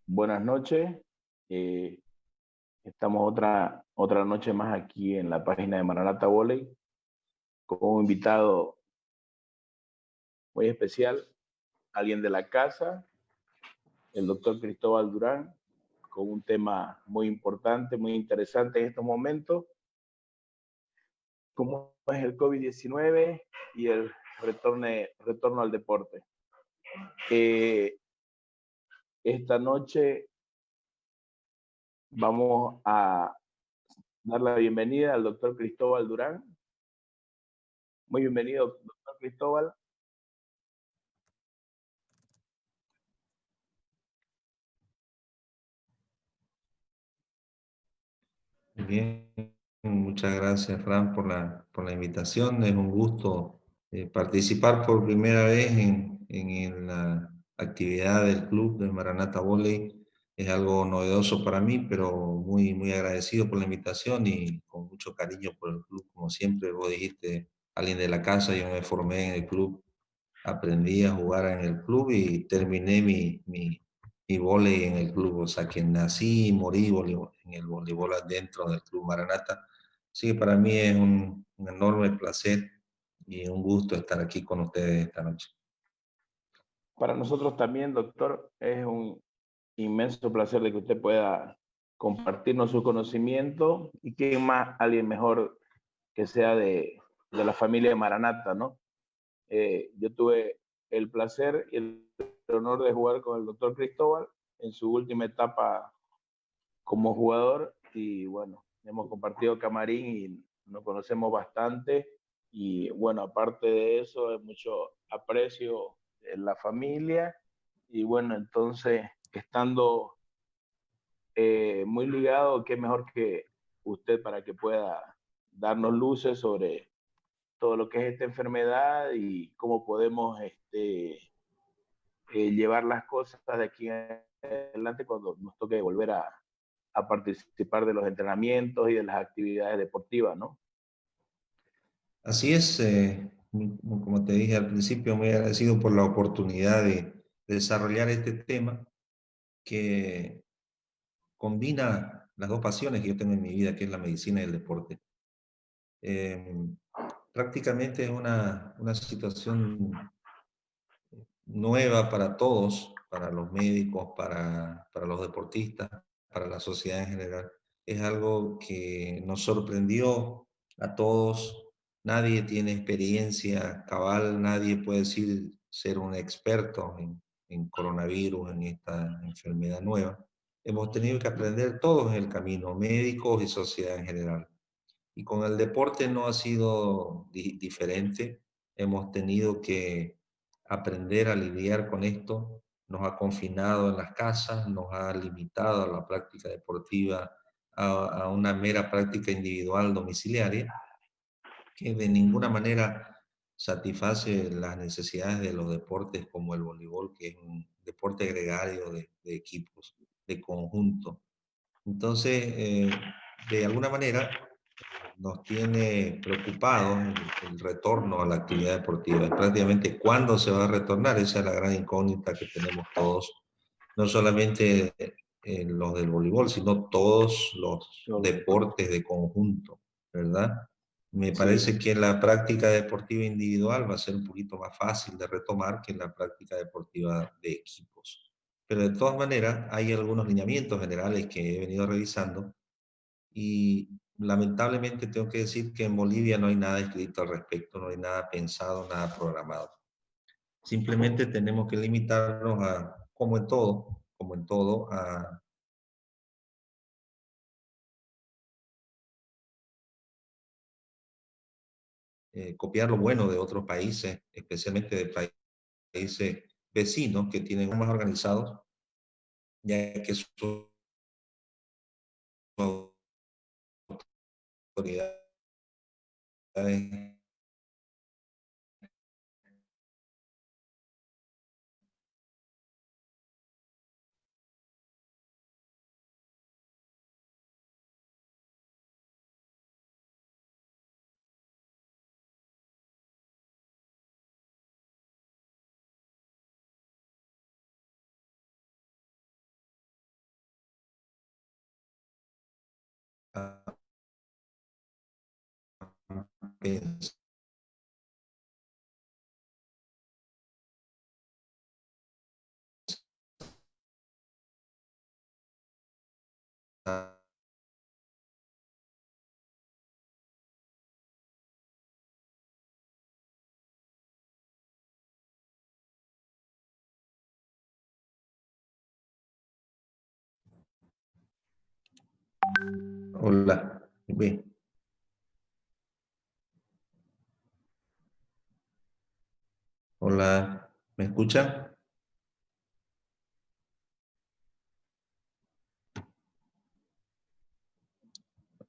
Buenas noches. Eh, Estamos otra noche más aquí en la página de Maranata Volley con un invitado muy especial, alguien de la casa, el doctor Cristóbal Durán, con un tema muy importante, muy interesante en estos momentos, como es el COVID-19 y el retorno al deporte. Eh, esta noche vamos a dar la bienvenida al doctor Cristóbal Durán. Muy bienvenido, doctor Cristóbal. Bien, muchas gracias, Fran, por la invitación. Es un gusto participar por primera vez en la actividad del club de Maranata Volley. Es algo novedoso para mí, pero muy agradecido por la invitación y con mucho cariño por el club. Como siempre, vos dijiste, alguien de la casa, yo me formé en el club, aprendí a jugar en el club y terminé mi vóley en el club. O sea, que nací y morí en el voleibol dentro del Club Maranata. Sí, para mí es un enorme placer y un gusto estar aquí con ustedes esta noche. Para nosotros también, doctor, es un inmenso placer de que usted pueda compartirnos su conocimiento y quién más, alguien mejor que sea de la familia Maranata, ¿no? Yo tuve el placer y el honor de jugar con el doctor Cristóbal en su última etapa como jugador y bueno, hemos compartido camarín y nos conocemos bastante y bueno, aparte de eso, hay mucho aprecio en la familia y bueno, entonces estando muy ligado, qué mejor que usted para que pueda darnos luces sobre todo lo que es esta enfermedad y cómo podemos llevar las cosas de aquí en adelante cuando nos toque volver a participar de los entrenamientos y de las actividades deportivas, ¿no? Así es, como te dije al principio, muy agradecido por la oportunidad de desarrollar este tema que combina las dos pasiones que yo tengo en mi vida, que es la medicina y el deporte. Eh, Prácticamente es una situación nueva para todos, para los médicos, para los deportistas, para la sociedad en general. Es algo que nos sorprendió a todos. Nadie tiene experiencia cabal, nadie puede decir ser un experto en coronavirus, en esta enfermedad nueva. Hemos tenido que aprender todos en el camino, médicos y sociedad en general. Y con el deporte no ha sido diferente. Hemos tenido que aprender a lidiar con esto. Nos ha confinado en las casas, nos ha limitado a la práctica deportiva, a una mera práctica individual domiciliaria, que de ninguna manera satisface las necesidades de los deportes como el voleibol, que es un deporte gregario de equipos, de conjunto. Entonces, de alguna manera, nos tiene preocupados el retorno a la actividad deportiva. Prácticamente cuándo se va a retornar, esa es la gran incógnita que tenemos todos, no solamente los del voleibol, sino todos los Los deportes. deportes de conjunto, ¿verdad? Me Sí, parece que la práctica deportiva individual va a ser un poquito más fácil de retomar que la práctica deportiva de equipos. Pero de todas maneras, hay algunos lineamientos generales que he venido revisando y lamentablemente tengo que decir que en Bolivia no hay nada escrito al respecto, no hay nada pensado, nada programado. Simplemente tenemos que limitarnos a, como en todo, a copiar lo bueno de otros países, especialmente de países vecinos que tienen más organizados, ya que sus autoridades pensar. Hola, bien. Hola, ¿me escuchan?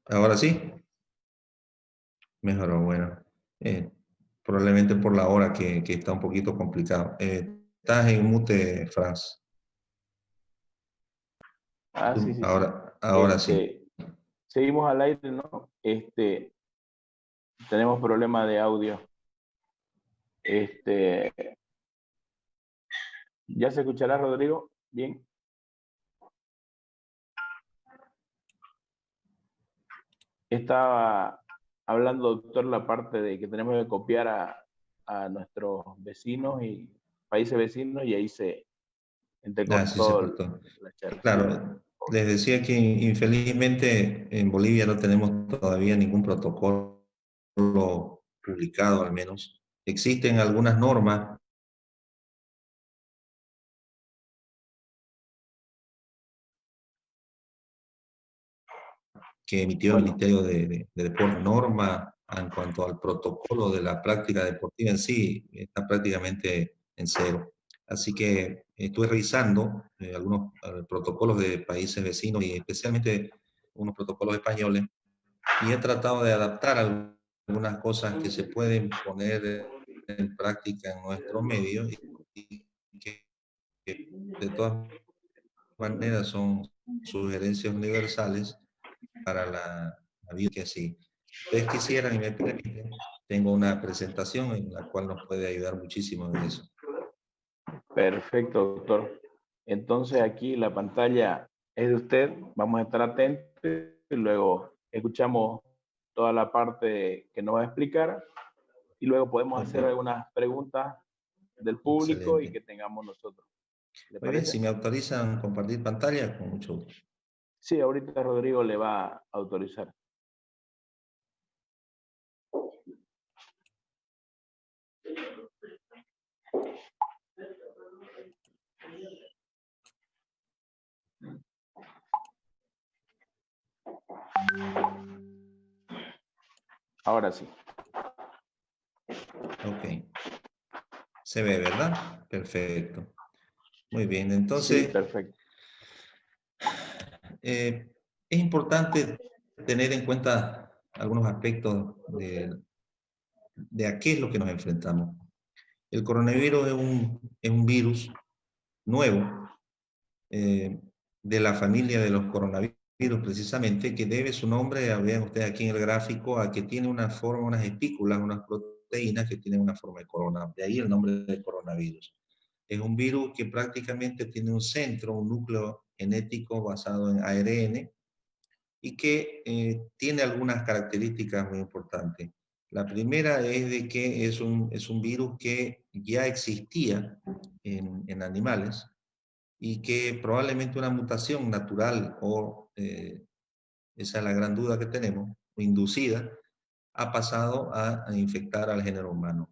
Ahora sí, mejoró, bueno. Eh, Probablemente por la hora que está un poquito complicado. Estás en mute, Franz. Ah, sí, sí, sí. Ahora sí. Seguimos al aire, ¿no? Tenemos problema de audio. Este, ¿Ya se escuchará, Rodrigo? Bien. Estaba hablando, doctor, la parte de que tenemos que copiar a nuestros vecinos y países vecinos, y ahí se Ah, sí se entrecortó cortó. la charla. Claro, les decía que infelizmente en Bolivia no tenemos todavía ningún protocolo publicado, al menos. Existen algunas normas que emitió el Bueno, Ministerio de Deporte. Norma en cuanto al protocolo de la práctica deportiva en sí está prácticamente en cero. Así que estuve revisando algunos protocolos de países vecinos y especialmente unos protocolos españoles, y he tratado de adaptar algunas cosas que se pueden poner en práctica en nuestro medio y que de todas maneras son sugerencias universales para la vida que así. Ustedes quisieran y me permiten, tengo una presentación en la cual nos puede ayudar muchísimo en eso. perfecto, doctor. Entonces aquí la pantalla es de usted. Vamos a estar atentos y luego escuchamos toda la parte que nos va a explicar y luego podemos Ok, hacer algunas preguntas del público y excelente. que tengamos nosotros. ¿Le Muy bien, parece? si me autorizan compartir pantalla, con mucho gusto. Sí, ahorita Rodrigo le va a autorizar. Ahora sí. Ok, se ve, ¿verdad? Perfecto. Muy bien, Sí, entonces perfecto. es importante tener en cuenta algunos aspectos de a qué es lo que nos enfrentamos. El coronavirus es un virus nuevo, de la familia de los coronavirus precisamente, que debe su nombre, vean ustedes aquí en el gráfico, a que tiene una forma, unas espículas, unas proteínas que tienen una forma de corona, de ahí el nombre de coronavirus. Es un virus que prácticamente tiene un centro, un núcleo genético basado en ARN, y que tiene algunas características muy importantes. La primera es de que es un virus que ya existía en animales, y que probablemente una mutación natural o, esa es la gran duda que tenemos, o inducida, ha pasado a infectar al género humano.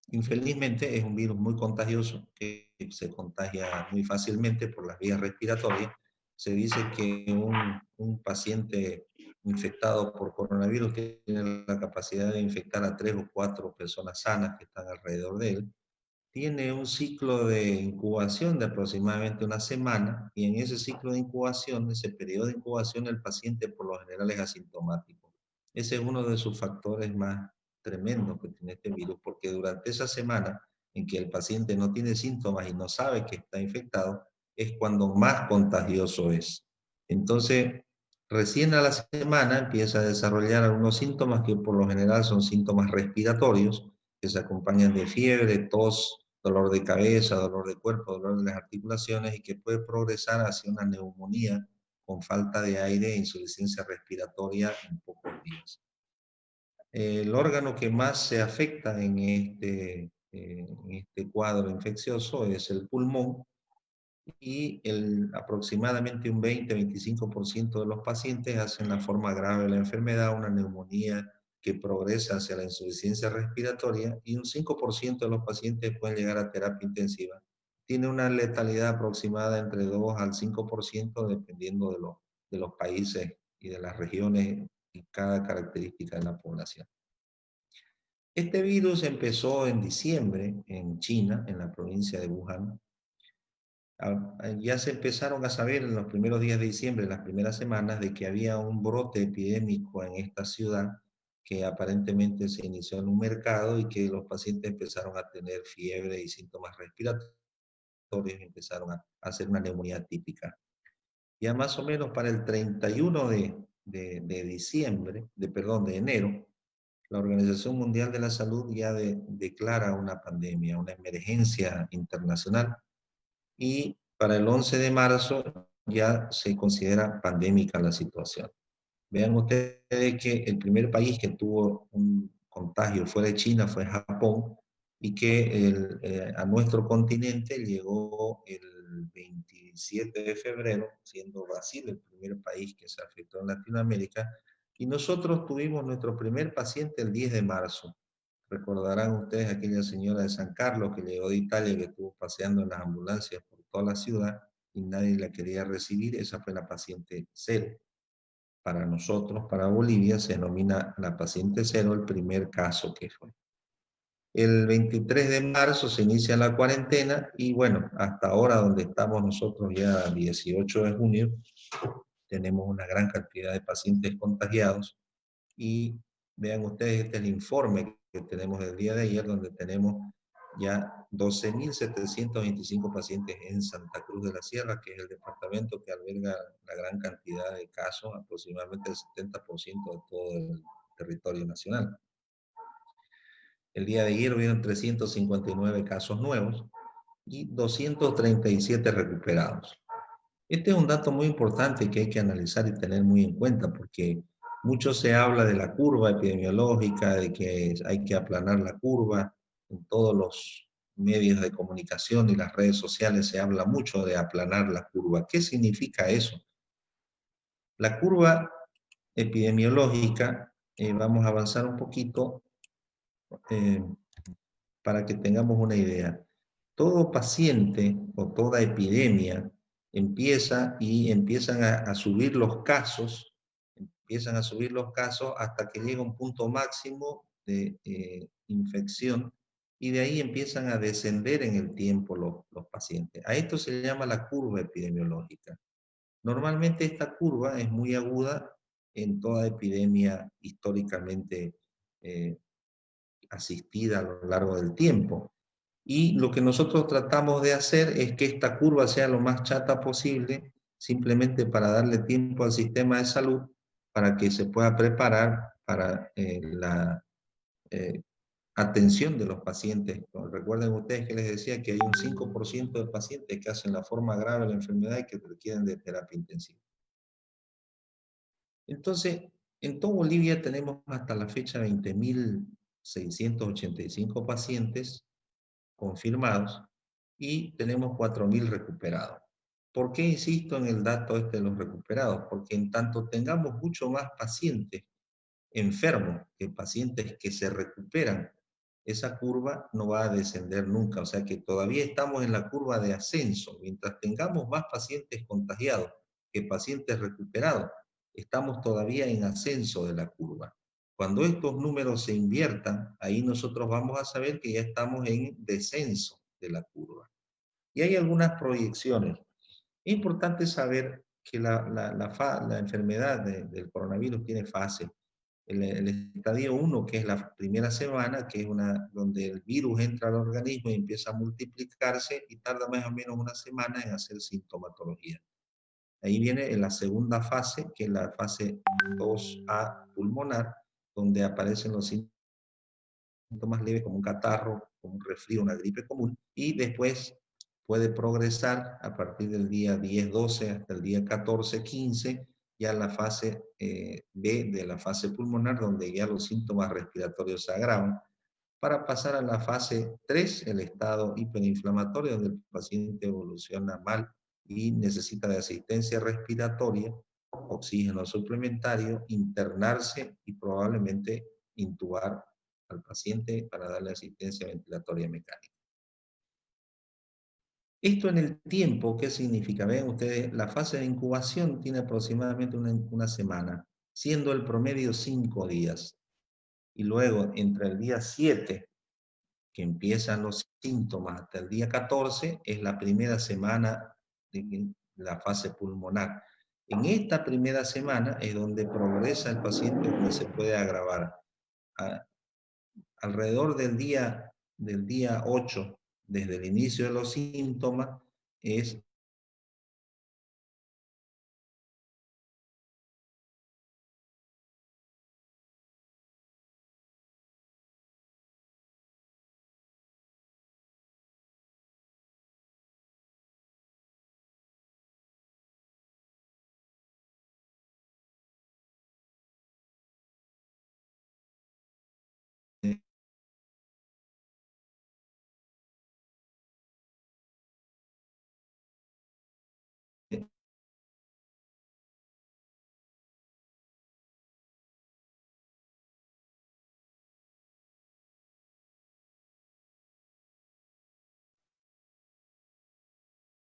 Infelizmente es un virus muy contagioso que se contagia muy fácilmente por las vías respiratorias. Se dice que un paciente infectado por coronavirus tiene la capacidad de infectar a 3 o 4 personas sanas que están alrededor de él. Tiene un ciclo de incubación de aproximadamente una semana, y en ese ciclo de incubación, ese periodo de incubación, el paciente por lo general es asintomático. Ese es uno de sus factores más tremendos que tiene este virus, porque durante esa semana en que el paciente no tiene síntomas y no sabe que está infectado, es cuando más contagioso es. Entonces, recién a la semana empieza a desarrollar algunos síntomas que por lo general son síntomas respiratorios, que se acompañan de fiebre, tos, dolor de cabeza, dolor de cuerpo, dolor de las articulaciones, y que puede progresar hacia una neumonía con falta de aire e insuficiencia respiratoria en pocos días. El órgano que más se afecta en este cuadro infeccioso es el pulmón, y aproximadamente un 20-25% de los pacientes hacen la forma grave de la enfermedad, una neumonía que progresa hacia la insuficiencia respiratoria, y un 5% de los pacientes pueden llegar a terapia intensiva. Tiene una letalidad aproximada entre 2 al 5%, dependiendo de los países y de las regiones y cada característica de la población. Este virus empezó en diciembre en China, en la provincia de Wuhan. Ya se empezaron a saber en los primeros días de diciembre, las primeras semanas, de que había un brote epidémico en esta ciudad que aparentemente se inició en un mercado y que los pacientes empezaron a tener fiebre y síntomas respiratorios y empezaron a hacer una neumonía típica. Ya más o menos para el 31 de enero, la Organización Mundial de la Salud ya declara una pandemia, una emergencia internacional, y para el 11 de marzo ya se considera pandémica la situación. Vean ustedes que el primer país que tuvo un contagio fuera de China fue Japón, y que a nuestro continente llegó el 27 de febrero, siendo Brasil el primer país que se afectó en Latinoamérica, y nosotros tuvimos nuestro primer paciente el 10 de marzo. Recordarán ustedes aquella señora de San Carlos que llegó de Italia, que estuvo paseando en las ambulancias por toda la ciudad y nadie la quería recibir. Esa fue la paciente cero. Para nosotros, para Bolivia, se denomina la paciente cero el primer caso que fue. El 23 de marzo se inicia la cuarentena y bueno, hasta ahora donde estamos nosotros ya 18 de junio, tenemos una gran cantidad de pacientes contagiados. Y vean ustedes, este es el informe que tenemos del día de ayer, donde tenemos ya 12.725 pacientes en Santa Cruz de la Sierra, que es el departamento que alberga la gran cantidad de casos, aproximadamente el 70% de todo el territorio nacional. El día de ayer hubieron 359 casos nuevos y 237 recuperados. Este es un dato muy importante que hay que analizar y tener muy en cuenta, porque mucho se habla de la curva epidemiológica, de que hay que aplanar la curva. En todos los medios de comunicación y las redes sociales se habla mucho de aplanar la curva. ¿Qué significa eso? La curva epidemiológica, vamos a avanzar un poquito para que tengamos una idea. Todo paciente o toda epidemia empiezan a subir los casos, hasta que llega un punto máximo de infección, y de ahí empiezan a descender en el tiempo los pacientes. A esto se le llama la curva epidemiológica. Normalmente esta curva es muy aguda en toda epidemia históricamente asistida a lo largo del tiempo. Y lo que nosotros tratamos de hacer es que esta curva sea lo más chata posible, simplemente para darle tiempo al sistema de salud para que se pueda preparar para la atención de los pacientes. Recuerden ustedes que les decía que hay un 5% de pacientes que hacen la forma grave de la enfermedad y que requieren de terapia intensiva. Entonces, en toda Bolivia tenemos hasta la fecha 20.685 pacientes confirmados y tenemos 4.000 recuperados. ¿Por qué insisto en el dato este de los recuperados? Porque en tanto tengamos mucho más pacientes enfermos que pacientes que se recuperan, esa curva no va a descender nunca. O sea que todavía estamos en la curva de ascenso. Mientras tengamos más pacientes contagiados que pacientes recuperados, estamos todavía en ascenso de la curva. Cuando estos números se inviertan, ahí nosotros vamos a saber que ya estamos en descenso de la curva. Y hay algunas proyecciones. Es importante saber que la enfermedad del coronavirus tiene fases. El estadio 1, que es la primera semana, que es donde el virus entra al organismo y empieza a multiplicarse y tarda más o menos una semana en hacer sintomatología. Ahí viene la segunda fase, que es la fase 2A pulmonar, donde aparecen los síntomas leves como un catarro, como un resfrío, una gripe común, y después puede progresar a partir del día 10-12 hasta el día 14-15, ya la fase B de la fase pulmonar, donde ya los síntomas respiratorios se agravan, para pasar a la fase 3, el estado hiperinflamatorio, donde el paciente evoluciona mal y necesita de asistencia respiratoria, oxígeno suplementario, internarse y probablemente intubar al paciente para darle asistencia ventilatoria mecánica. Esto en el tiempo, ¿qué significa? Ven ustedes, la fase de incubación tiene aproximadamente una semana, siendo el promedio 5 días. Y luego, entre el día 7, que empiezan los síntomas, hasta el día 14, es la primera semana de la fase pulmonar. En esta primera semana es donde progresa el paciente, donde se puede agravar. Alrededor del día 8, desde el inicio de los síntomas, es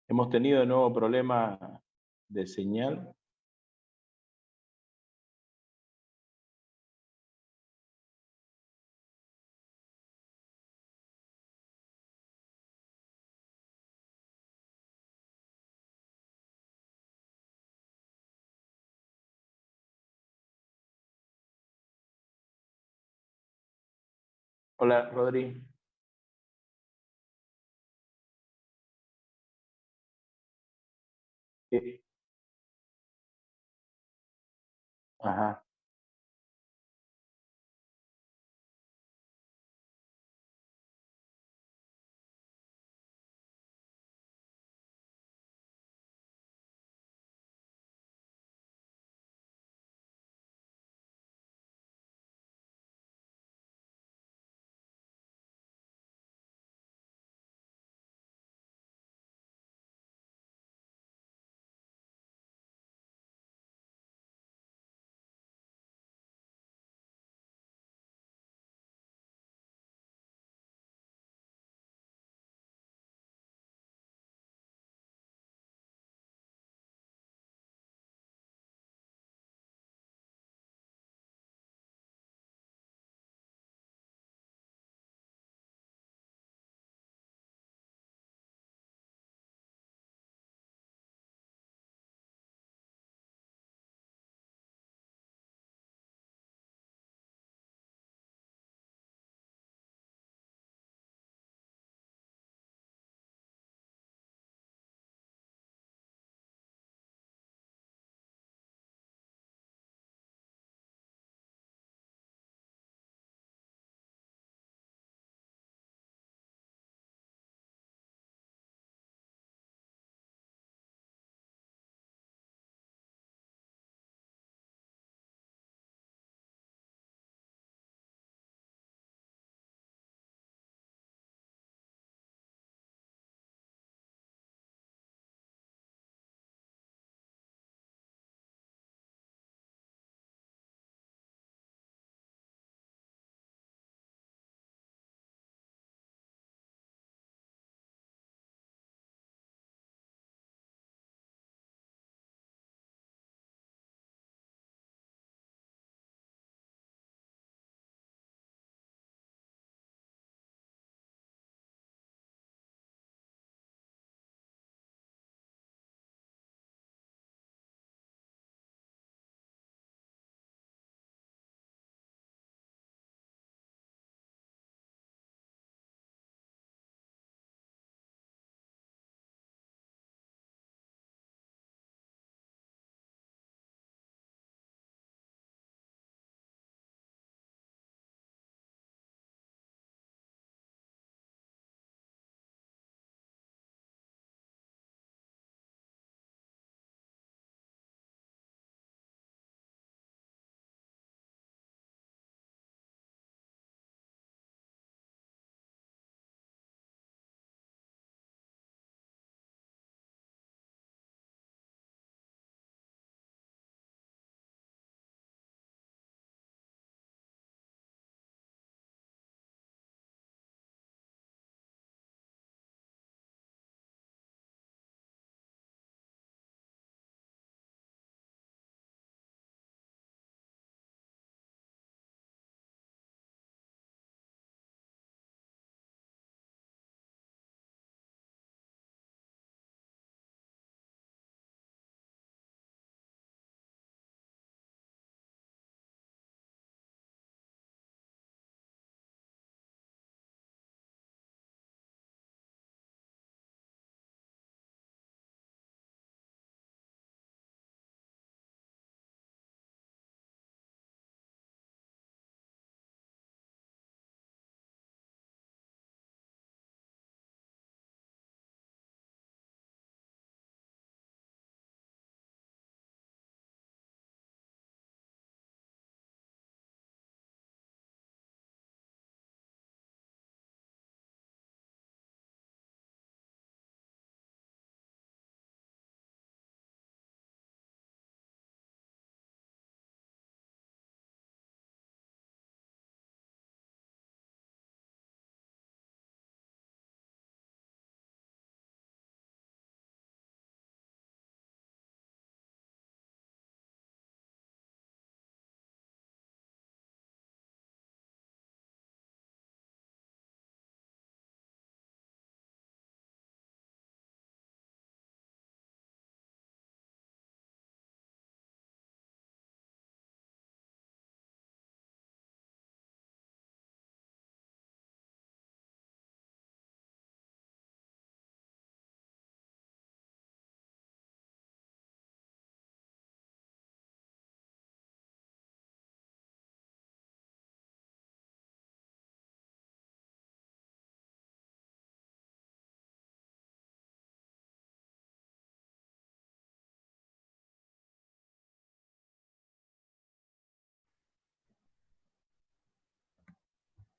Hemos tenido de nuevo problemas de señal. Hola, Rodri. Ajá.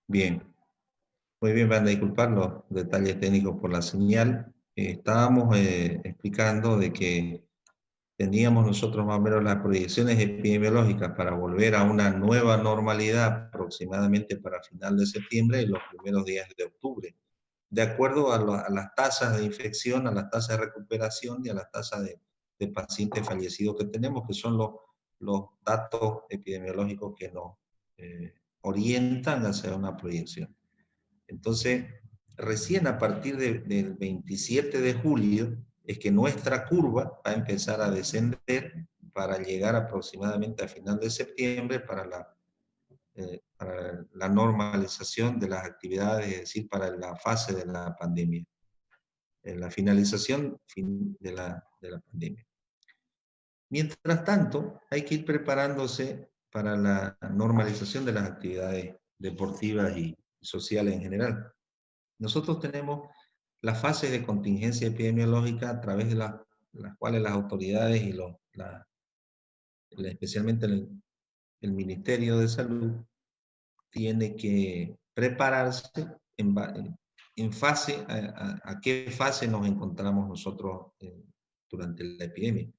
Bien, muy bien, van a disculpar los detalles técnicos por la señal. Estábamos explicando de que teníamos nosotros más o menos las proyecciones epidemiológicas para volver a una nueva normalidad aproximadamente para final de septiembre y los primeros días de octubre, de acuerdo a las tasas de infección, a las tasas de recuperación y a las tasas de pacientes fallecidos que tenemos, que son los datos epidemiológicos que nos orientan hacia una proyección. Entonces, recién a partir del 27 de julio es que nuestra curva va a empezar a descender para llegar aproximadamente a final de septiembre para la normalización de las actividades, es decir, para la fase de la pandemia, en la finalización de la pandemia. Mientras tanto, hay que ir preparándose para la normalización de las actividades deportivas y sociales en general. Nosotros tenemos las fases de contingencia epidemiológica a través de las cuales las autoridades y especialmente el Ministerio de Salud tiene que prepararse en fase a qué fase nos encontramos nosotros durante la epidemia.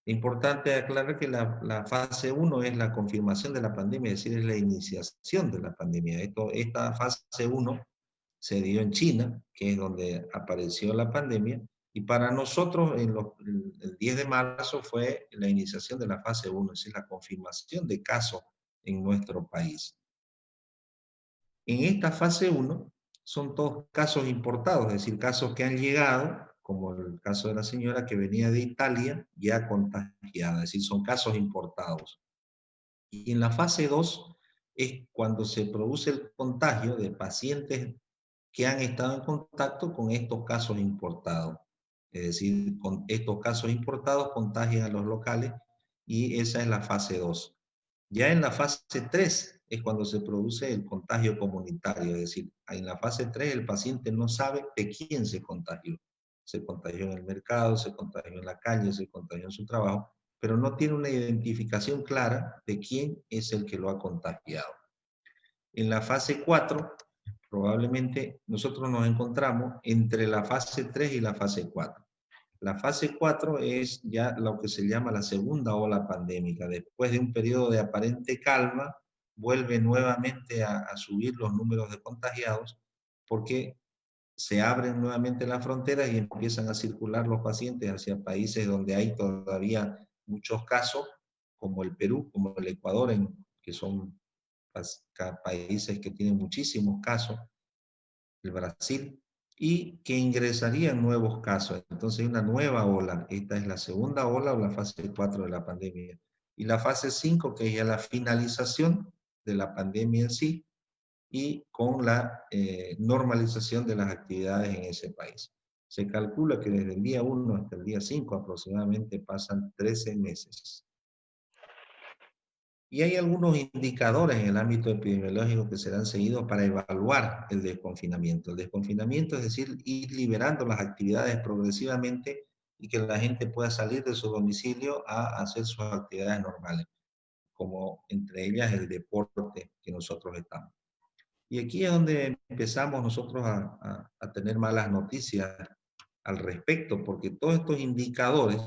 Es importante aclarar que la fase 1 es la confirmación de la pandemia, es decir, es la iniciación de la pandemia. Esta fase 1 se dio en China, que es donde apareció la pandemia, y para nosotros el 10 de marzo fue la iniciación de la fase 1, es decir, la confirmación de casos en nuestro país. En esta fase 1 son todos casos importados, es decir, casos que han llegado, como el caso de la señora que venía de Italia ya contagiada, es decir, son casos importados. Y en la fase 2 es cuando se produce el contagio de pacientes que han estado en contacto con estos casos importados. Es decir, con estos casos importados contagian a los locales y esa es la fase 2. Ya en la fase 3 es cuando se produce el contagio comunitario, es decir, en la fase 3 el paciente no sabe de quién se contagió. Se contagió en el mercado, se contagió en la calle, se contagió en su trabajo, pero no tiene una identificación clara de quién es el que lo ha contagiado. En la fase 4, probablemente nosotros nos encontramos entre la fase 3 y la fase 4. La fase 4 es ya lo que se llama la segunda ola pandémica. Después de un periodo de aparente calma, vuelve nuevamente a subir los números de contagiados porque se abren nuevamente las fronteras y empiezan a circular los pacientes hacia países donde hay todavía muchos casos, como el Perú, como el Ecuador, que son países que tienen muchísimos casos, el Brasil, y que ingresarían nuevos casos. Entonces hay una nueva ola. Esta es la segunda ola o la fase 4 de la pandemia. Y la fase 5, que es ya la finalización de la pandemia en sí, y con la normalización de las actividades en ese país. Se calcula que desde el día 1 hasta el día 5 aproximadamente pasan 13 meses. Y hay algunos indicadores en el ámbito epidemiológico que serán seguidos para evaluar el desconfinamiento. El desconfinamiento es decir, ir liberando las actividades progresivamente y que la gente pueda salir de su domicilio a hacer sus actividades normales, como entre ellas el deporte que nosotros estamos. Y aquí es donde empezamos nosotros a tener malas noticias al respecto, porque todos estos indicadores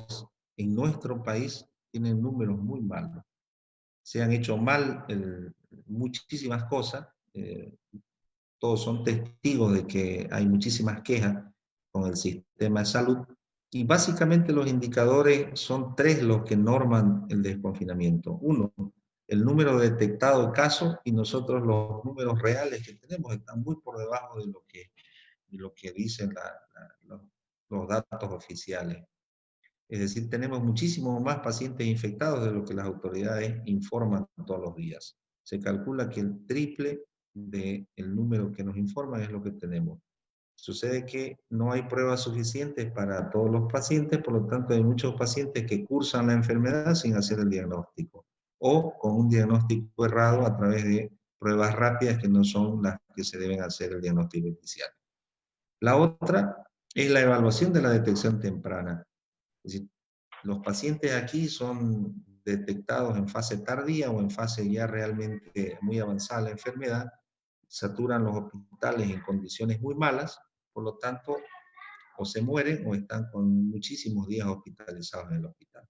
en nuestro país tienen números muy malos. Se han hecho mal muchísimas cosas, todos son testigos de que hay muchísimas quejas con el sistema de salud, y básicamente los indicadores son tres los que norman el desconfinamiento. Uno, el número detectado de casos, y nosotros los números reales que tenemos están muy por debajo de lo que dicen los datos oficiales. Es decir, tenemos muchísimos más pacientes infectados de lo que las autoridades informan todos los días. Se calcula que el triple del número que nos informan es lo que tenemos. Sucede que no hay pruebas suficientes para todos los pacientes, por lo tanto hay muchos pacientes que cursan la enfermedad sin hacer el diagnóstico, o con un diagnóstico errado a través de pruebas rápidas que no son las que se deben hacer el diagnóstico inicial. La otra es la evaluación de la detección temprana. Es decir, los pacientes aquí son detectados en fase tardía o en fase ya realmente muy avanzada la enfermedad, saturan los hospitales en condiciones muy malas, por lo tanto, o se mueren o están con muchísimos días hospitalizados en el hospital.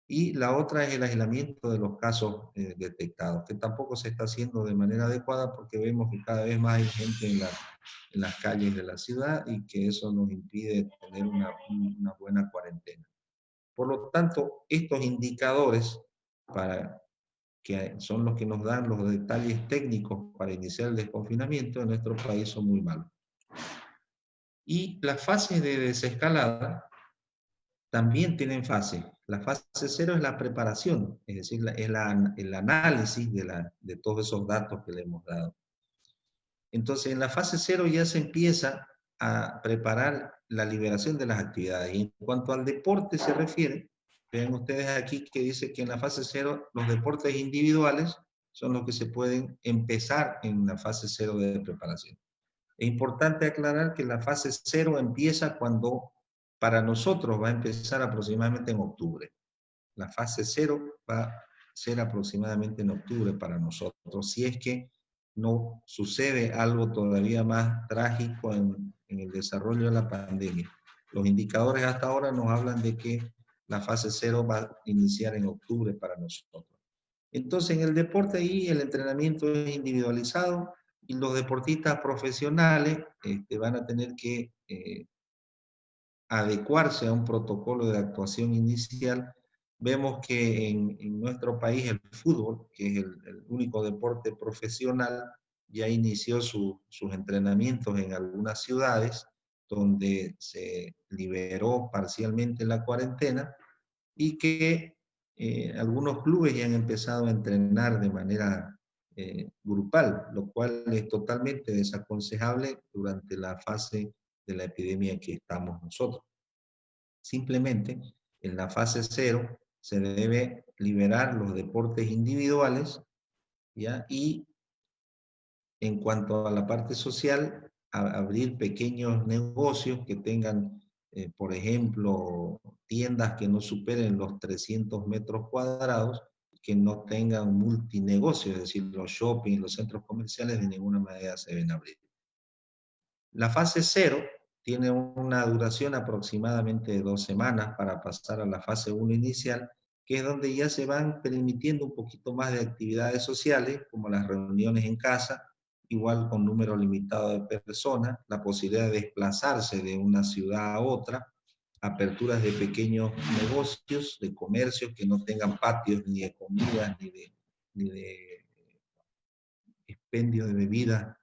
Y la otra es el aislamiento de los casos detectados, que tampoco se está haciendo de manera adecuada porque vemos que cada vez más hay gente en las calles de la ciudad y que eso nos impide tener una buena cuarentena. Por lo tanto, estos indicadores que son los que nos dan los detalles técnicos para iniciar el desconfinamiento en nuestro país son muy malos. Y las fases de desescalada también tienen fases. La fase 0 es la preparación, es decir, el análisis de todos esos datos que le hemos dado. Entonces, en la fase 0 ya se empieza a preparar la liberación de las actividades. Y en cuanto al deporte se refiere, vean ustedes aquí que dice que en la fase 0 los deportes individuales son los que se pueden empezar en la fase 0 de preparación. Es importante aclarar que la fase 0 empieza cuando para nosotros va a empezar aproximadamente en octubre. La fase 0 va a ser aproximadamente en octubre para nosotros, si es que no sucede algo todavía más trágico en el desarrollo de la pandemia. Los indicadores hasta ahora nos hablan de que la fase 0 va a iniciar en octubre para nosotros. Entonces, en el deporte ahí el entrenamiento es individualizado y los deportistas profesionales van a tener que adecuarse a un protocolo de actuación inicial. Vemos que en nuestro país el fútbol, que es el único deporte profesional, ya inició sus entrenamientos en algunas ciudades donde se liberó parcialmente la cuarentena y que algunos clubes ya han empezado a entrenar de manera grupal, lo cual es totalmente desaconsejable durante la fase de la epidemia que estamos nosotros. Simplemente, en la fase 0 se debe liberar los deportes individuales, ¿ya? Y en cuanto a la parte social, abrir pequeños negocios que tengan, por ejemplo, tiendas que no superen los 300 metros cuadrados, que no tengan multinegocios, es decir, los shopping, los centros comerciales de ninguna manera se deben abrir. La fase 0 tiene una duración aproximadamente de 2 semanas para pasar a la fase 1 inicial, que es donde ya se van permitiendo un poquito más de actividades sociales, como las reuniones en casa, igual con número limitado de personas, la posibilidad de desplazarse de una ciudad a otra, aperturas de pequeños negocios, de comercios que no tengan patios ni de comidas, ni de expendio de bebidas,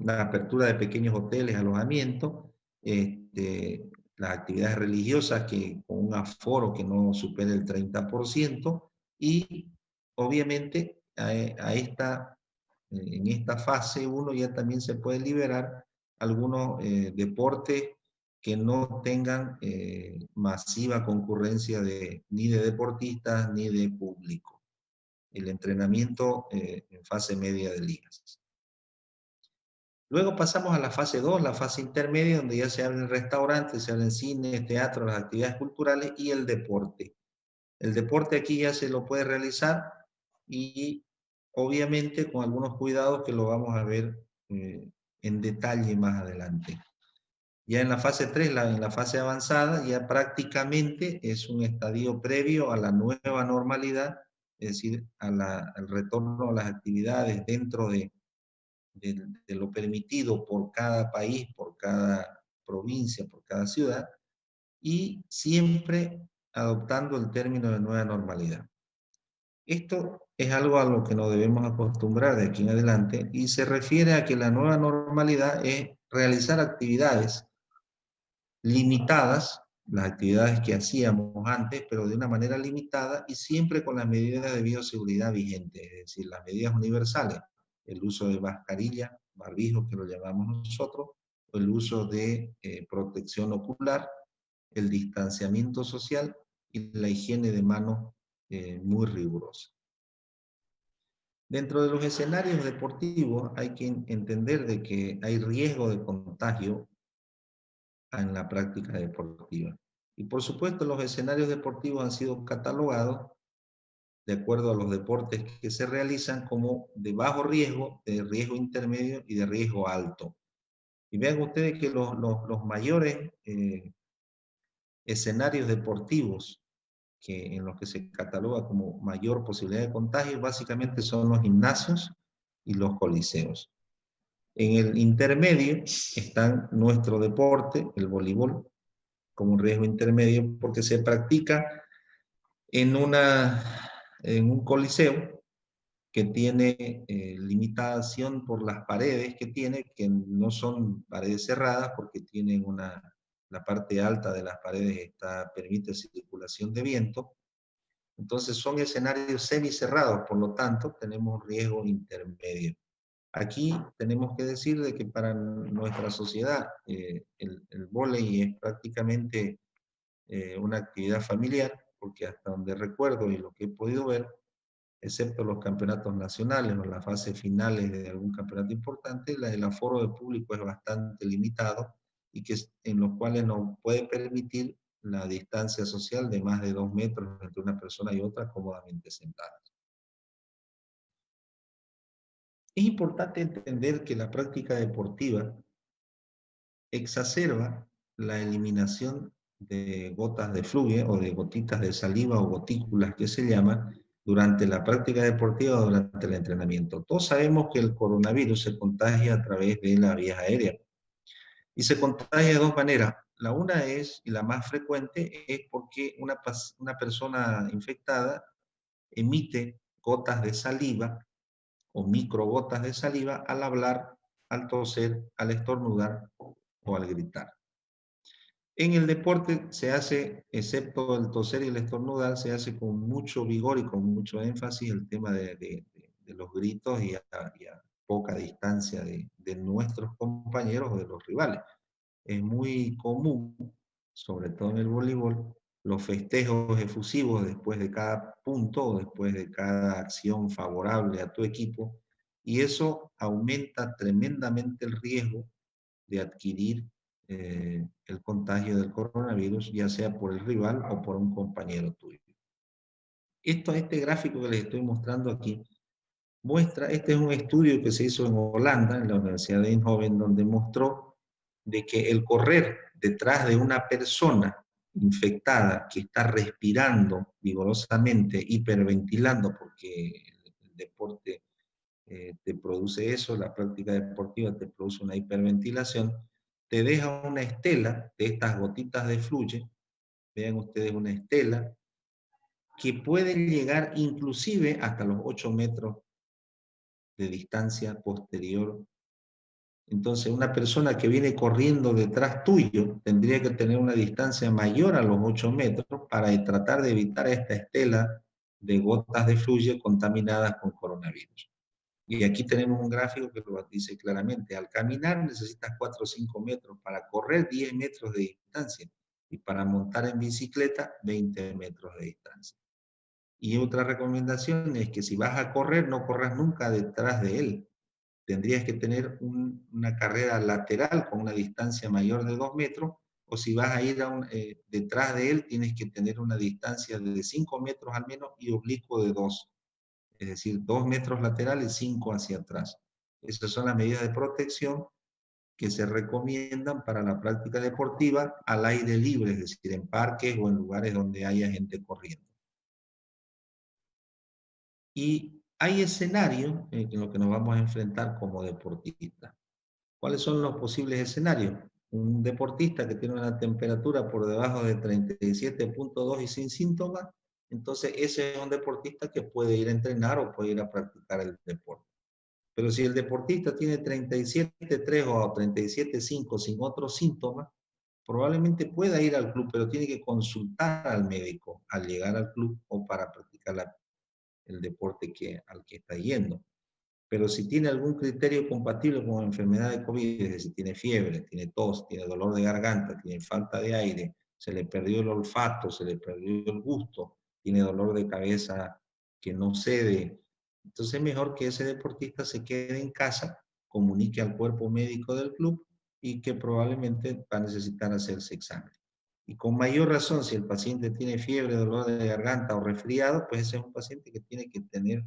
la apertura de pequeños hoteles, alojamientos, las actividades religiosas que, con un aforo que no supere el 30%, y obviamente en esta fase 1 ya también se puede liberar algunos deportes que no tengan masiva concurrencia ni de deportistas ni de público. El entrenamiento en fase media de ligas. Luego pasamos a la fase 2, la fase intermedia, donde ya se abren restaurantes, se abren cines, teatros, las actividades culturales y el deporte. El deporte aquí ya se lo puede realizar y obviamente con algunos cuidados que lo vamos a ver en detalle más adelante. Ya en la fase 3, en la fase avanzada, ya prácticamente es un estadio previo a la nueva normalidad, es decir, al retorno a las actividades dentro de lo permitido por cada país, por cada provincia, por cada ciudad, y siempre adoptando el término de nueva normalidad. Esto es algo a lo que nos debemos acostumbrar de aquí en adelante y se refiere a que la nueva normalidad es realizar actividades limitadas, las actividades que hacíamos antes, pero de una manera limitada y siempre con las medidas de bioseguridad vigentes, es decir, las medidas universales, el uso de mascarilla, barbijo que lo llamamos nosotros, el uso de protección ocular, el distanciamiento social y la higiene de manos muy rigurosa. Dentro de los escenarios deportivos hay que entender de que hay riesgo de contagio en la práctica deportiva. Y por supuesto los escenarios deportivos han sido catalogados de acuerdo a los deportes que se realizan, como de bajo riesgo, de riesgo intermedio y de riesgo alto. Y vean ustedes que los mayores escenarios deportivos en los que se cataloga como mayor posibilidad de contagio, básicamente son los gimnasios y los coliseos. En el intermedio está nuestro deporte, el voleibol, como un riesgo intermedio, porque se practica en un coliseo que tiene limitación por las paredes que tiene, que no son paredes cerradas, porque tienen la parte alta de las paredes permite circulación de viento. Entonces son escenarios semicerrados, por lo tanto tenemos un riesgo intermedio. Aquí tenemos que decir de que para nuestra sociedad el vóley es prácticamente una actividad familiar, porque hasta donde recuerdo y lo que he podido ver, excepto los campeonatos nacionales o las fases finales de algún campeonato importante, el aforo de público es bastante limitado y en los cuales no puede permitir la distancia social de más de 2 metros entre una persona y otra cómodamente sentadas. Es importante entender que la práctica deportiva exacerba la eliminación de gotas de fluye o de gotitas de saliva o gotículas que se llaman durante la práctica deportiva o durante el entrenamiento. Todos sabemos que el coronavirus se contagia a través de la vía aérea y se contagia de dos maneras. La una es, y la más frecuente, es porque una persona infectada emite gotas de saliva o microgotas de saliva al hablar, al toser, al estornudar o al gritar. En el deporte se hace, excepto el toser y el estornudar, se hace con mucho vigor y con mucho énfasis el tema de los gritos y a poca distancia de nuestros compañeros o de los rivales. Es muy común, sobre todo en el voleibol, los festejos efusivos después de cada punto o después de cada acción favorable a tu equipo, y eso aumenta tremendamente el riesgo de adquirir el contagio del coronavirus, ya sea por el rival o por un compañero tuyo. Este gráfico que les estoy mostrando aquí muestra, este es un estudio que se hizo en Holanda, en la Universidad de Eindhoven, donde mostró de que el correr detrás de una persona infectada que está respirando vigorosamente, hiperventilando, porque el deporte te produce eso, la práctica deportiva te produce una hiperventilación, te deja una estela de estas gotitas de fluye, vean ustedes una estela, que puede llegar inclusive hasta los 8 metros de distancia posterior. Entonces, una persona que viene corriendo detrás tuyo tendría que tener una distancia mayor a los 8 metros para tratar de evitar esta estela de gotas de fluye contaminadas con coronavirus. Y aquí tenemos un gráfico que lo dice claramente. Al caminar necesitas 4 o 5 metros, para correr 10 metros de distancia y para montar en bicicleta 20 metros de distancia. Y otra recomendación es que si vas a correr, no corras nunca detrás de él. Tendrías que tener una carrera lateral con una distancia mayor de 2 metros, o si vas a ir detrás de él, tienes que tener una distancia de 5 metros al menos y oblicuo de 2. Es decir, 2 metros laterales, 5 hacia atrás. Esas son las medidas de protección que se recomiendan para la práctica deportiva al aire libre, es decir, en parques o en lugares donde haya gente corriendo. Y hay escenarios en los que nos vamos a enfrentar como deportistas. ¿Cuáles son los posibles escenarios? Un deportista que tiene una temperatura por debajo de 37.2 y sin síntomas, entonces ese es un deportista que puede ir a entrenar o puede ir a practicar el deporte. Pero si el deportista tiene 37.3 o 37.5 sin otros síntomas, probablemente pueda ir al club, pero tiene que consultar al médico al llegar al club o para practicar el deporte al que está yendo. Pero si tiene algún criterio compatible con enfermedad de COVID, es decir, tiene fiebre, tiene tos, tiene dolor de garganta, tiene falta de aire, se le perdió el olfato, se le perdió el gusto, tiene dolor de cabeza que no cede, entonces es mejor que ese deportista se quede en casa, comunique al cuerpo médico del club y que probablemente va a necesitar hacerse examen. Y con mayor razón, si el paciente tiene fiebre, dolor de garganta o resfriado, pues ese es un paciente que tiene que tener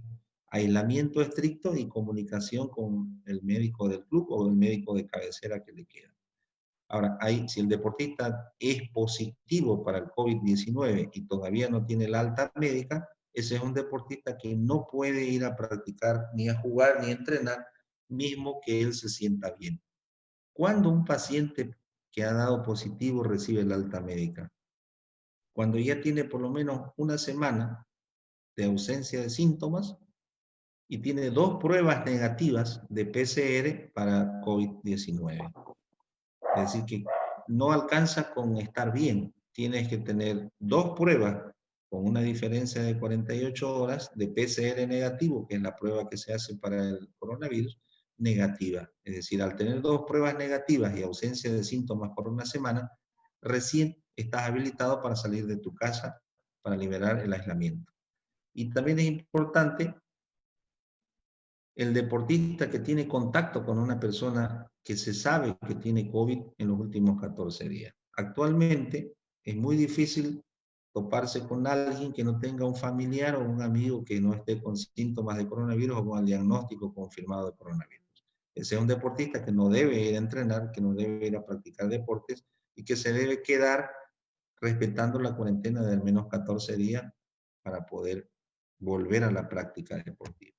aislamiento estricto y comunicación con el médico del club o el médico de cabecera que le queda. Ahora, si el deportista es positivo para el COVID-19 y todavía no tiene la alta médica, ese es un deportista que no puede ir a practicar, ni a jugar, ni a entrenar, mismo que él se sienta bien. ¿Cuándo un paciente que ha dado positivo recibe la alta médica? Cuando ya tiene por lo menos una semana de ausencia de síntomas y tiene 2 pruebas negativas de PCR para COVID-19. Es decir, que no alcanza con estar bien. Tienes que tener 2 pruebas con una diferencia de 48 horas de PCR negativo, que es la prueba que se hace para el coronavirus, negativa. Es decir, al tener 2 pruebas negativas y ausencia de síntomas por una semana, recién estás habilitado para salir de tu casa para liberar el aislamiento. Y también es importante el deportista que tiene contacto con una persona que se sabe que tiene COVID en los últimos 14 días. Actualmente es muy difícil toparse con alguien que no tenga un familiar o un amigo que no esté con síntomas de coronavirus o con el diagnóstico confirmado de coronavirus. Ese es un deportista que no debe ir a entrenar, que no debe ir a practicar deportes y que se debe quedar respetando la cuarentena de al menos 14 días para poder volver a la práctica deportiva.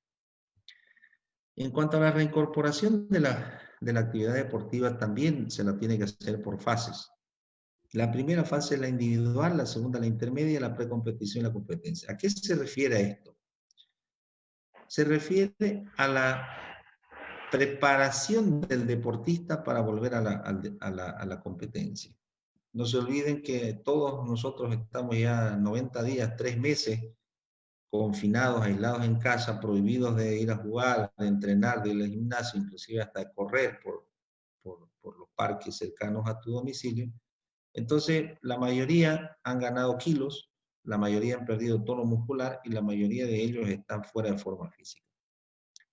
En cuanto a la reincorporación de la actividad deportiva, también se la tiene que hacer por fases. La primera fase es la individual, la segunda la intermedia, la precompetición y la competencia. ¿A qué se refiere a esto? Se refiere a la preparación del deportista para volver a la competencia. No se olviden que todos nosotros estamos ya 90 días, 3 meses confinados, aislados en casa, prohibidos de ir a jugar, de entrenar, de ir al gimnasio, inclusive hasta de correr por los parques cercanos a tu domicilio. Entonces, la mayoría han ganado kilos, la mayoría han perdido tono muscular y la mayoría de ellos están fuera de forma física.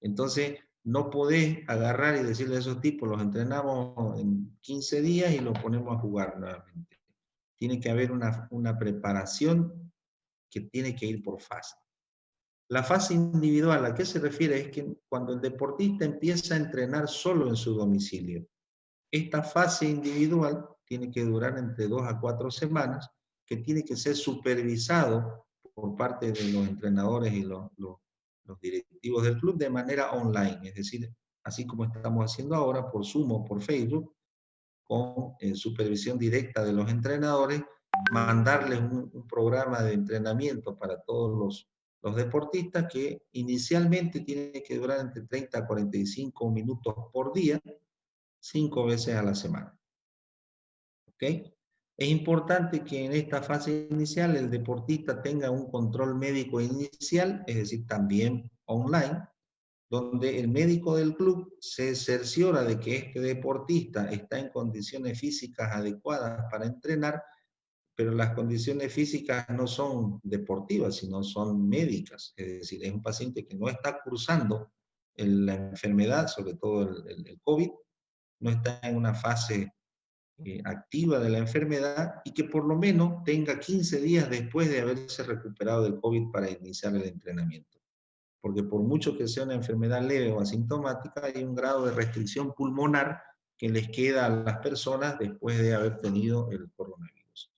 Entonces, no podés agarrar y decirle a esos tipos, los entrenamos en 15 días y los ponemos a jugar nuevamente. Tiene que haber una preparación que tiene que ir por fase. La fase individual, ¿a qué se refiere? Es que cuando el deportista empieza a entrenar solo en su domicilio. Esta fase individual tiene que durar entre 2 a 4 semanas, que tiene que ser supervisado por parte de los entrenadores y los directivos del club de manera online, es decir, así como estamos haciendo ahora por Zoom o por Facebook, con supervisión directa de los entrenadores, mandarles un programa de entrenamiento para todos los deportistas que inicialmente tiene que durar entre 30 a 45 minutos por día, 5 veces a la semana. ¿Ok? Es importante que en esta fase inicial el deportista tenga un control médico inicial, es decir, también online, donde el médico del club se cerciora de que este deportista está en condiciones físicas adecuadas para entrenar, pero las condiciones físicas no son deportivas, sino son médicas. Es decir, es un paciente que no está cursando la enfermedad, sobre todo el COVID, no está en una fase activa de la enfermedad y que por lo menos tenga 15 días después de haberse recuperado del COVID para iniciar el entrenamiento. Porque por mucho que sea una enfermedad leve o asintomática, hay un grado de restricción pulmonar que les queda a las personas después de haber tenido el coronavirus.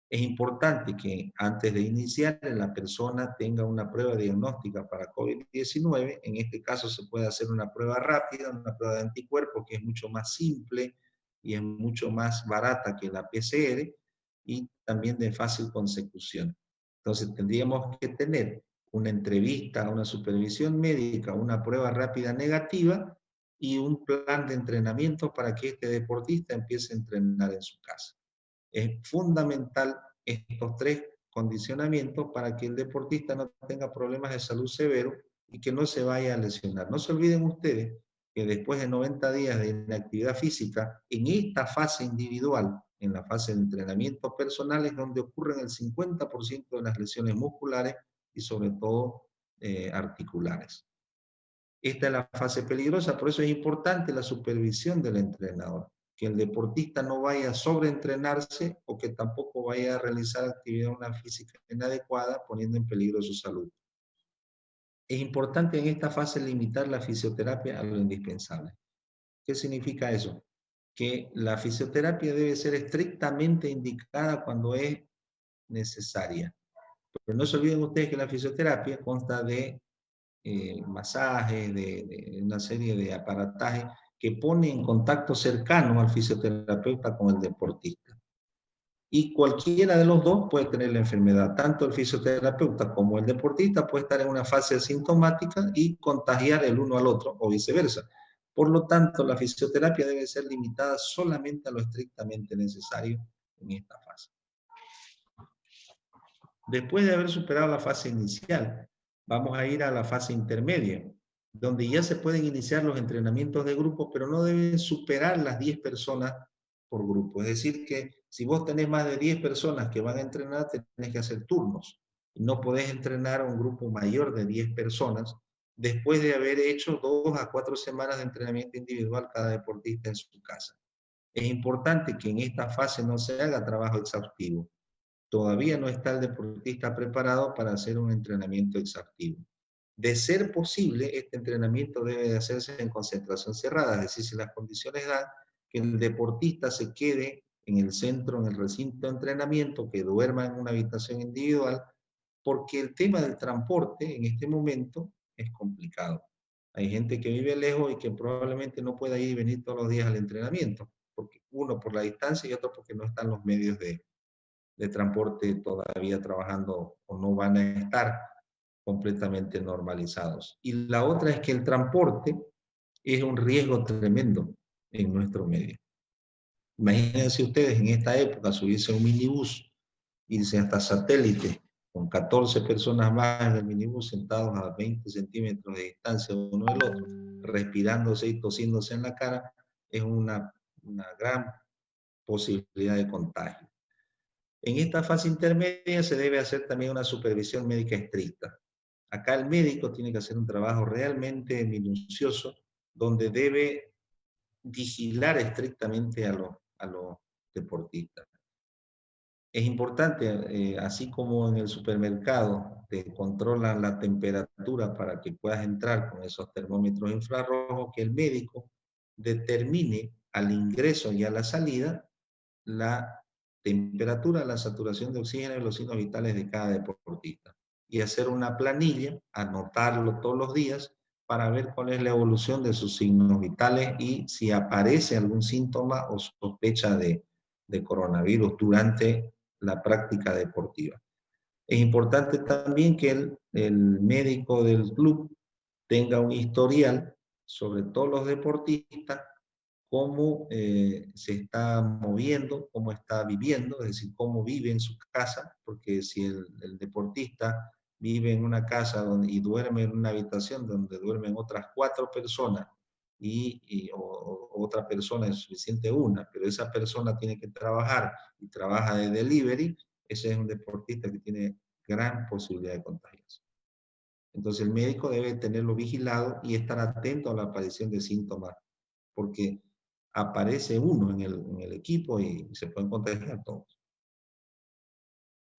Es importante que antes de iniciar la persona tenga una prueba diagnóstica para COVID-19. En este caso se puede hacer una prueba rápida, una prueba de anticuerpos que es mucho más simple y es mucho más barata que la PCR y también de fácil consecución. Entonces tendríamos que tener una entrevista, una supervisión médica, una prueba rápida negativa y un plan de entrenamiento para que este deportista empiece a entrenar en su casa. Es fundamental estos 3 condicionamientos para que el deportista no tenga problemas de salud severos y que no se vaya a lesionar. No se olviden ustedes que después de 90 días de inactividad física, en esta fase individual, en la fase de entrenamiento personal, es donde ocurren el 50% de las lesiones musculares y sobre todo articulares. Esta es la fase peligrosa, por eso es importante la supervisión del entrenador, que el deportista no vaya a sobreentrenarse o que tampoco vaya a realizar actividad física inadecuada, poniendo en peligro su salud. Es importante en esta fase limitar la fisioterapia a lo indispensable. ¿Qué significa eso? Que la fisioterapia debe ser estrictamente indicada cuando es necesaria. Pero no se olviden ustedes que la fisioterapia consta de masajes, de una serie de aparatajes que pone en contacto cercano al fisioterapeuta con el deportista. Y cualquiera de los dos puede tener la enfermedad. Tanto el fisioterapeuta como el deportista puede estar en una fase asintomática y contagiar el uno al otro o viceversa. Por lo tanto, la fisioterapia debe ser limitada solamente a lo estrictamente necesario en esta fase. Después de haber superado la fase inicial, vamos a ir a la fase intermedia, donde ya se pueden iniciar los entrenamientos de grupo, pero no deben superar las 10 personas por grupo. Es decir, que si vos tenés más de 10 personas que van a entrenar, tenés que hacer turnos. No podés entrenar a un grupo mayor de 10 personas después de haber hecho 2 a 4 semanas de entrenamiento individual cada deportista en su casa. Es importante que en esta fase no se haga trabajo exhaustivo. Todavía no está el deportista preparado para hacer un entrenamiento exhaustivo. De ser posible, este entrenamiento debe de hacerse en concentración cerrada, es decir, si las condiciones dan, que el deportista se quede en el centro, en el recinto de entrenamiento, que duerma en una habitación individual, porque el tema del transporte en este momento es complicado. Hay gente que vive lejos y que probablemente no pueda ir y venir todos los días al entrenamiento, porque uno por la distancia y otro porque no están los medios de transporte todavía trabajando o no van a estar completamente normalizados. Y la otra es que el transporte es un riesgo tremendo en nuestro medio. Imagínense ustedes en esta época subirse a un minibús, irse hasta Satélite, con 14 personas más en el minibús sentados a 20 centímetros de distancia uno del otro, respirándose y tosiéndose en la cara, es una gran posibilidad de contagio. En esta fase intermedia se debe hacer también una supervisión médica estricta. Acá el médico tiene que hacer un trabajo realmente minucioso, donde debe vigilar estrictamente a los deportistas. Es importante, así como en el supermercado te controlan la temperatura para que puedas entrar con esos termómetros infrarrojos, que el médico determine al ingreso y a la salida la temperatura, la saturación de oxígeno y los signos vitales de cada deportista. Y hacer una planilla, anotarlo todos los días para ver cuál es la evolución de sus signos vitales y si aparece algún síntoma o sospecha de coronavirus durante la práctica deportiva. Es importante también que el médico del club tenga un historial sobre todos los deportistas, cómo se está moviendo, cómo está viviendo, es decir, cómo vive en su casa, porque si el deportista vive en una casa y duerme en una habitación donde duermen otras 4 personas o otra persona es suficiente una, pero esa persona tiene que trabajar y trabaja de delivery, ese es un deportista que tiene gran posibilidad de contagiarse. Entonces el médico debe tenerlo vigilado y estar atento a la aparición de síntomas, porque aparece uno en el equipo y se pueden contagiar todos.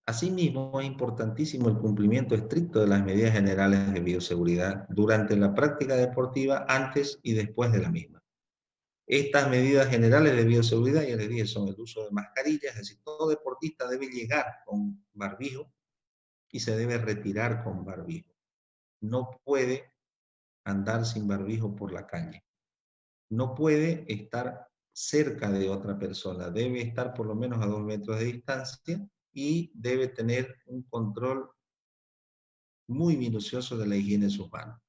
Asimismo, es importantísimo el cumplimiento estricto de las medidas generales de bioseguridad durante la práctica deportiva, antes y después de la misma. Estas medidas generales de bioseguridad, ya les dije, son el uso de mascarillas, es decir, todo deportista debe llegar con barbijo y se debe retirar con barbijo. No puede andar sin barbijo por la calle. No puede estar cerca de otra persona, debe estar por lo menos a 2 metros de distancia y debe tener un control muy minucioso de la higiene de sus manos.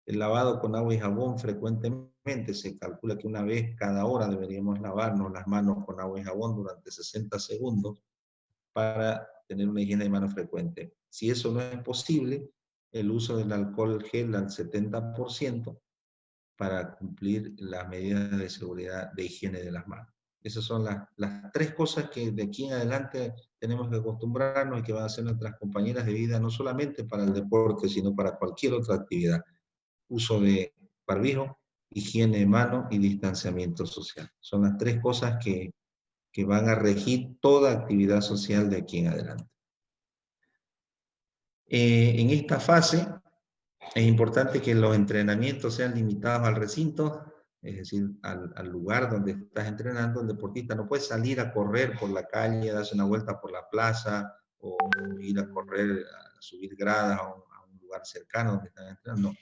El lavado con agua y jabón frecuentemente, se calcula que una vez cada hora deberíamos lavarnos las manos con agua y jabón durante 60 segundos para tener una higiene de manos frecuente. Si eso no es posible, el uso del alcohol gel al 70%, para cumplir las medidas de seguridad de higiene de las manos. Esas son las 3 cosas que de aquí en adelante tenemos que acostumbrarnos y que van a ser nuestras compañeras de vida, no solamente para el deporte, sino para cualquier otra actividad. Uso de barbijo higiene de mano y distanciamiento social. Son las tres cosas que van a regir toda actividad social de aquí en adelante. En esta fase es importante que los entrenamientos sean limitados al recinto, es decir, al lugar donde estás entrenando. El deportista no puede salir a correr por la calle, darse una vuelta por la plaza, o ir a correr, a subir gradas a un lugar cercano donde están entrenando. No,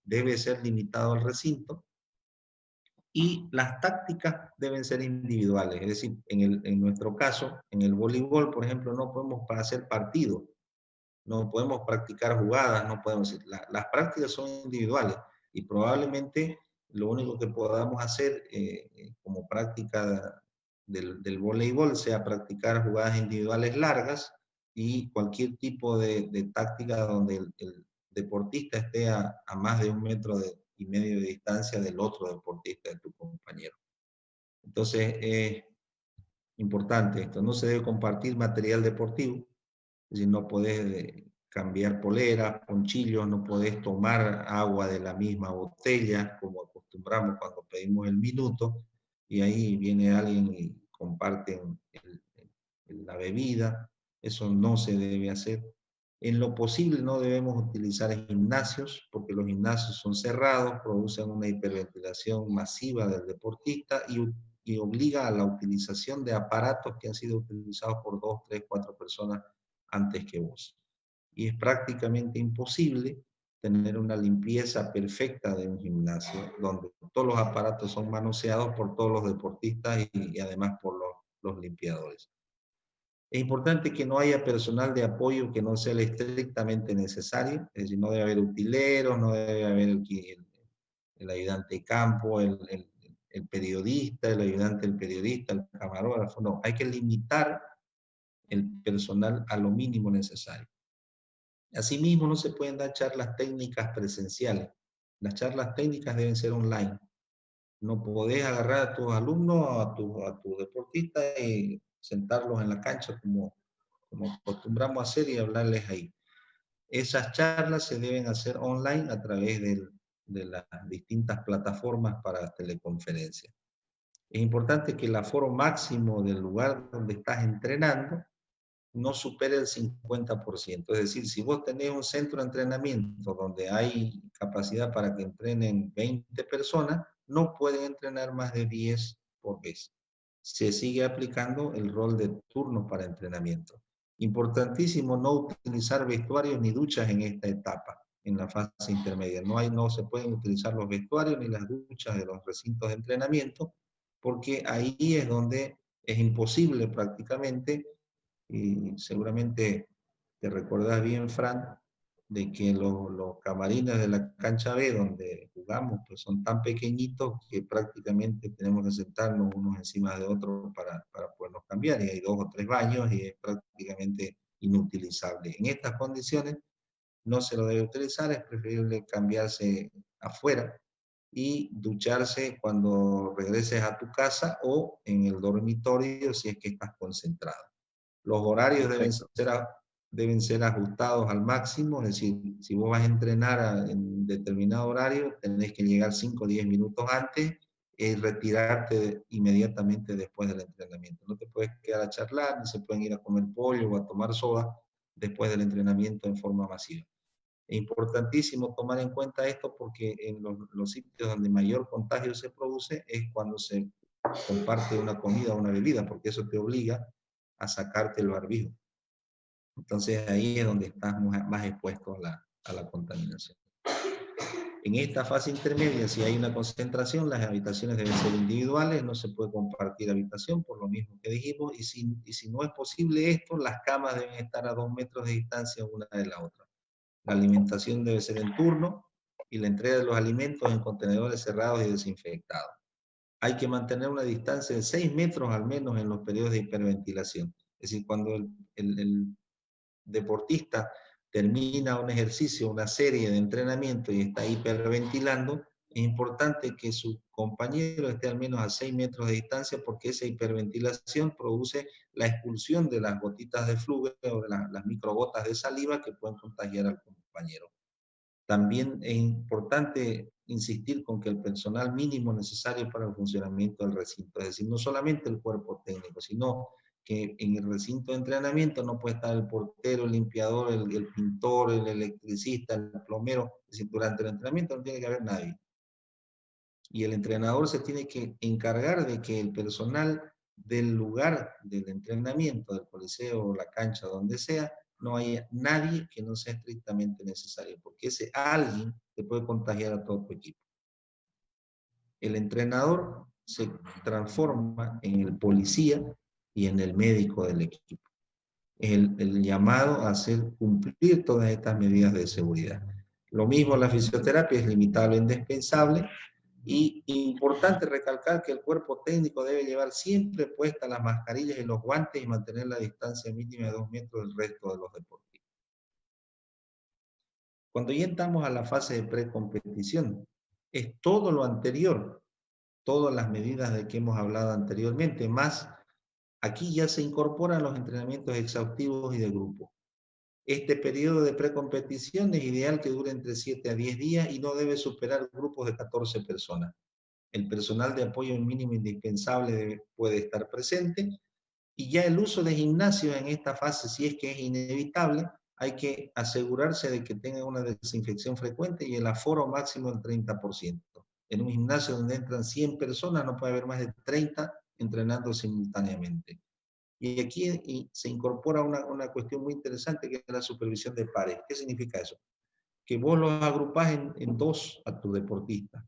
debe ser limitado al recinto. Y las tácticas deben ser individuales, es decir, en nuestro caso, en el voleibol, por ejemplo, no podemos hacer partidos, no podemos practicar jugadas, no podemos, las prácticas son individuales y probablemente lo único que podamos hacer como práctica del voleibol sea practicar jugadas individuales largas y cualquier tipo de táctica donde el deportista esté a más de 1,5 metros de distancia del otro deportista, de tu compañero. Entonces, es importante esto, no se debe compartir material deportivo, es decir, no podés cambiar poleras, ponchillos, no podés tomar agua de la misma botella, como acostumbramos cuando pedimos el minuto, y ahí viene alguien y comparten la bebida. Eso no se debe hacer. En lo posible no debemos utilizar gimnasios, porque los gimnasios son cerrados, producen una hiperventilación masiva del deportista y obliga a la utilización de aparatos que han sido utilizados por 2, 3, 4 personas antes que vos. Y es prácticamente imposible tener una limpieza perfecta de un gimnasio, donde todos los aparatos son manoseados por todos los deportistas y además por los limpiadores. Es importante que no haya personal de apoyo que no sea el estrictamente necesario, es decir, no debe haber utileros, no debe haber el ayudante de campo, el periodista, el ayudante del periodista, el camarógrafo, no, hay que limitar el personal a lo mínimo necesario. Asimismo, no se pueden dar charlas técnicas presenciales. Las charlas técnicas deben ser online. No podés agarrar a tus alumnos, a tus deportistas y sentarlos en la cancha como acostumbramos a hacer y hablarles ahí. Esas charlas se deben hacer online a través de las distintas plataformas para teleconferencia. Es importante que el aforo máximo del lugar donde estás entrenando no supere el 50%. Es decir, si vos tenés un centro de entrenamiento donde hay capacidad para que entrenen 20 personas, no pueden entrenar más de 10 por vez. Se sigue aplicando el rol de turnos para entrenamiento. Importantísimo no utilizar vestuarios ni duchas en esta etapa, en la fase intermedia. No se pueden utilizar los vestuarios ni las duchas de los recintos de entrenamiento, porque ahí es donde es imposible prácticamente, y seguramente te recordás bien, Fran, de que los camarines de la cancha B donde jugamos pues son tan pequeñitos que prácticamente tenemos que sentarnos unos encima de otros para podernos cambiar, y hay 2 o 3 baños y es prácticamente inutilizable. En estas condiciones no se lo debe utilizar, es preferible cambiarse afuera y ducharse cuando regreses a tu casa o en el dormitorio si es que estás concentrado. Los horarios deben ser ajustados al máximo, es decir, si vos vas a entrenar en determinado horario, tenés que llegar 5 o 10 minutos antes y retirarte inmediatamente después del entrenamiento. No te puedes quedar a charlar, ni se pueden ir a comer pollo o a tomar soda después del entrenamiento en forma masiva. Es importantísimo tomar en cuenta esto porque en los sitios donde mayor contagio se produce es cuando se comparte una comida o una bebida, porque eso te obliga a sacarte el barbijo. Entonces ahí es donde estás más expuesto a la contaminación. En esta fase intermedia, si hay una concentración, las habitaciones deben ser individuales, no se puede compartir habitación, por lo mismo que dijimos, y si no es posible esto, las camas deben estar a 2 metros de distancia una de la otra. La alimentación debe ser en turno y la entrega de los alimentos en contenedores cerrados y desinfectados. Hay que mantener una distancia de 6 metros al menos en los periodos de hiperventilación. Es decir, cuando el deportista termina un ejercicio, una serie de entrenamiento y está hiperventilando, es importante que su compañero esté al menos a 6 metros de distancia porque esa hiperventilación produce la expulsión de las gotitas de flujo o de las microgotas de saliva que pueden contagiar al compañero. También es importante insistir con que el personal mínimo necesario para el funcionamiento del recinto, es decir, no solamente el cuerpo técnico, sino que en el recinto de entrenamiento no puede estar el portero, el limpiador, el pintor, el electricista, el plomero, es decir, durante el entrenamiento no tiene que haber nadie. Y el entrenador se tiene que encargar de que el personal del lugar del entrenamiento, del coliseo o la cancha, donde sea, no haya nadie que no sea estrictamente necesario, porque ese alguien te puede contagiar a todo tu equipo. El entrenador se transforma en el policía y en el médico del equipo. El llamado a hacer cumplir todas estas medidas de seguridad. Lo mismo la fisioterapia, es limitada a lo indispensable. Y importante recalcar que el cuerpo técnico debe llevar siempre puestas las mascarillas y los guantes y mantener la distancia mínima de 2 metros del resto de los deportistas. Cuando ya entramos a la fase de precompetición, es todo lo anterior, todas las medidas de que hemos hablado anteriormente, más aquí ya se incorporan los entrenamientos exhaustivos y de grupo. Este periodo de precompetición es ideal que dure entre 7 a 10 días y no debe superar grupos de 14 personas. El personal de apoyo mínimo indispensable puede estar presente y ya el uso de gimnasio en esta fase, si es que es inevitable, hay que asegurarse de que tenga una desinfección frecuente y el aforo máximo del 30%. En un gimnasio donde entran 100 personas no puede haber más de 30 entrenando simultáneamente. Y aquí se incorpora una cuestión muy interesante que es la supervisión de pares. ¿Qué significa eso? Que vos los agrupás en dos a tu deportista.